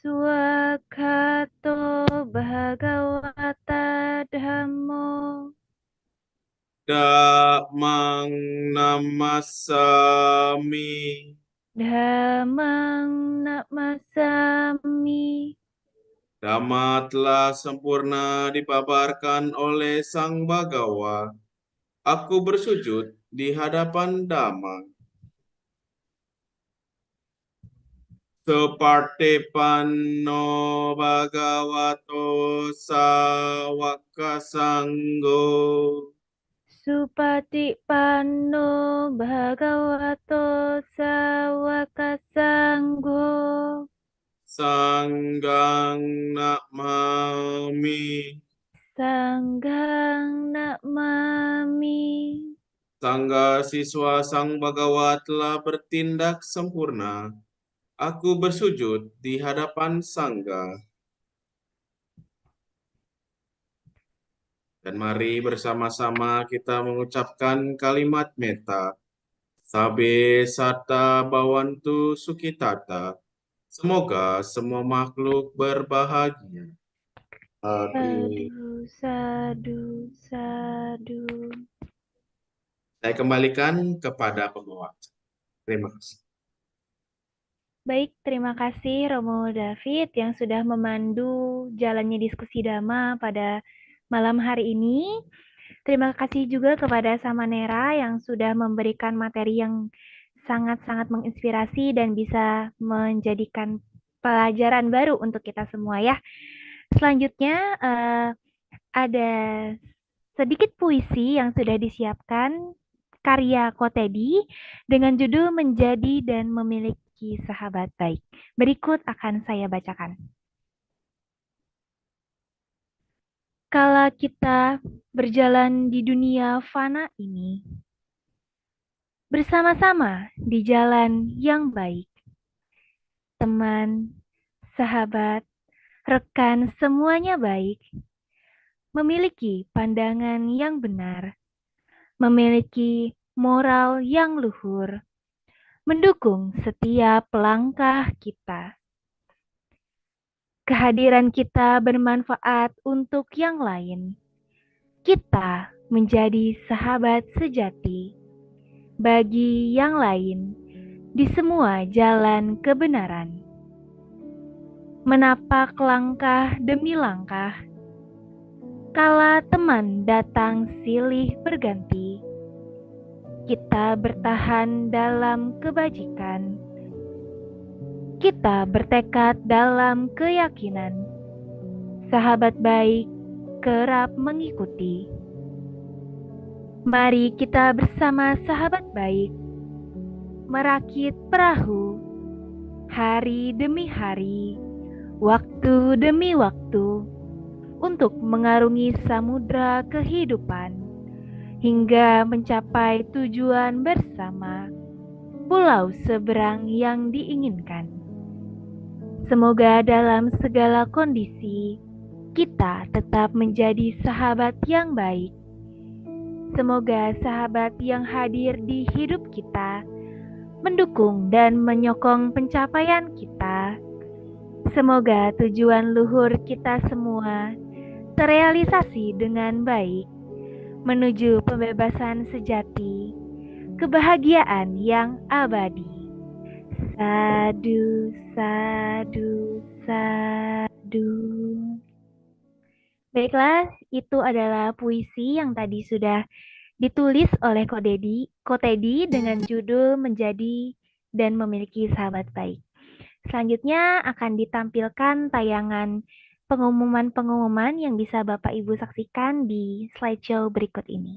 Swakato Bhagavata Dhammo. Dhammang Namasami. Dhammang Namasami. Dhamma telah sempurna dipaparkan oleh Sang Bhagawa. Aku bersujud di hadapan Dhamma. Supartipanno Bhagavato Sawaka Sangho. Supatipanno Bhagavato Sawaka Sangho. Sanggang Namami. Sanggang Namami. Sangga siswa Sang Bhagawa telah bertindak sempurna. Aku bersujud di hadapan Sangga. Dan mari bersama-sama kita mengucapkan kalimat metta. Sabe sata bawantu sukitata. Semoga semua makhluk berbahagia. Sadu, sadu, sadu. Saya kembalikan kepada pembawa. Terima kasih. Baik, terima kasih Romo David yang sudah memandu jalannya diskusi Dhamma pada malam hari ini. Terima kasih juga kepada Samanera yang sudah memberikan materi yang sangat-sangat menginspirasi dan bisa menjadikan pelajaran baru untuk kita semua ya. Selanjutnya ada sedikit puisi yang sudah disiapkan karya Kotedi dengan judul Menjadi dan Memiliki Sahabat Baik. Berikut akan saya bacakan. Kala kita berjalan di dunia fana ini, bersama-sama di jalan yang baik, teman, sahabat, rekan semuanya baik, memiliki pandangan yang benar, memiliki moral yang luhur, mendukung setiap langkah kita. Kehadiran kita bermanfaat untuk yang lain. Kita menjadi sahabat sejati bagi yang lain di semua jalan kebenaran. Menapak langkah demi langkah, kala teman datang silih berganti, kita bertahan dalam kebajikan. Kita bertekad dalam keyakinan. Sahabat baik kerap mengikuti. Mari kita bersama sahabat baik merakit perahu hari demi hari, waktu demi waktu untuk mengarungi samudra kehidupan hingga mencapai tujuan bersama, pulau seberang yang diinginkan. Semoga dalam segala kondisi kita tetap menjadi sahabat yang baik. Semoga sahabat yang hadir di hidup kita mendukung dan menyokong pencapaian kita. Semoga tujuan luhur kita semua terrealisasi dengan baik menuju pembebasan sejati, kebahagiaan yang abadi. Sadu, sadu, sadu. Baiklah, itu adalah puisi yang tadi sudah ditulis oleh Ko Teddy dengan judul Menjadi dan Memiliki Sahabat Baik. Selanjutnya akan ditampilkan tayangan pengumuman-pengumuman yang bisa Bapak Ibu saksikan di slideshow berikut ini.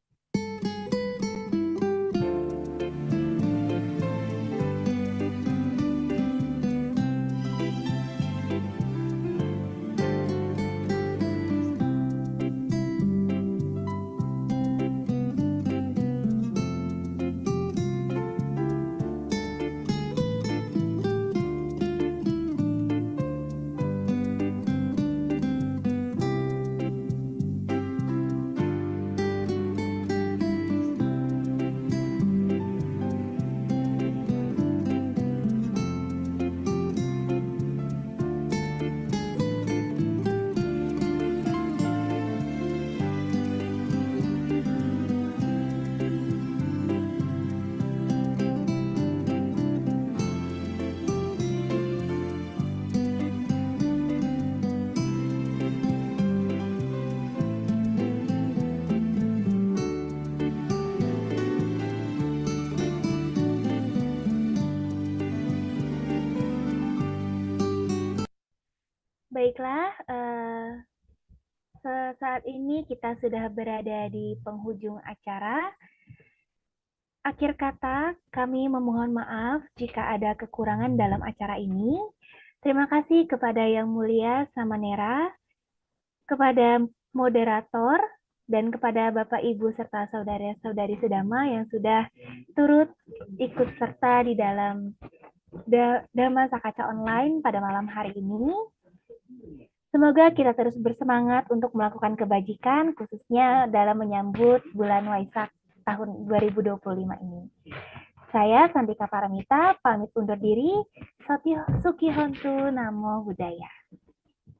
Baiklah, saat ini kita sudah berada di penghujung acara. Akhir kata, kami memohon maaf jika ada kekurangan dalam acara ini. Terima kasih kepada Yang Mulia Samanera, kepada moderator, dan kepada Bapak Ibu serta saudara-saudari sedama yang sudah turut ikut serta di dalam Dhamma Sakaca Online pada malam hari ini. Semoga kita terus bersemangat untuk melakukan kebajikan, khususnya dalam menyambut bulan Waisak tahun 2025 ini. Saya Santika Paramita, pamit undur diri. Sukihontu Namo Buddhaya.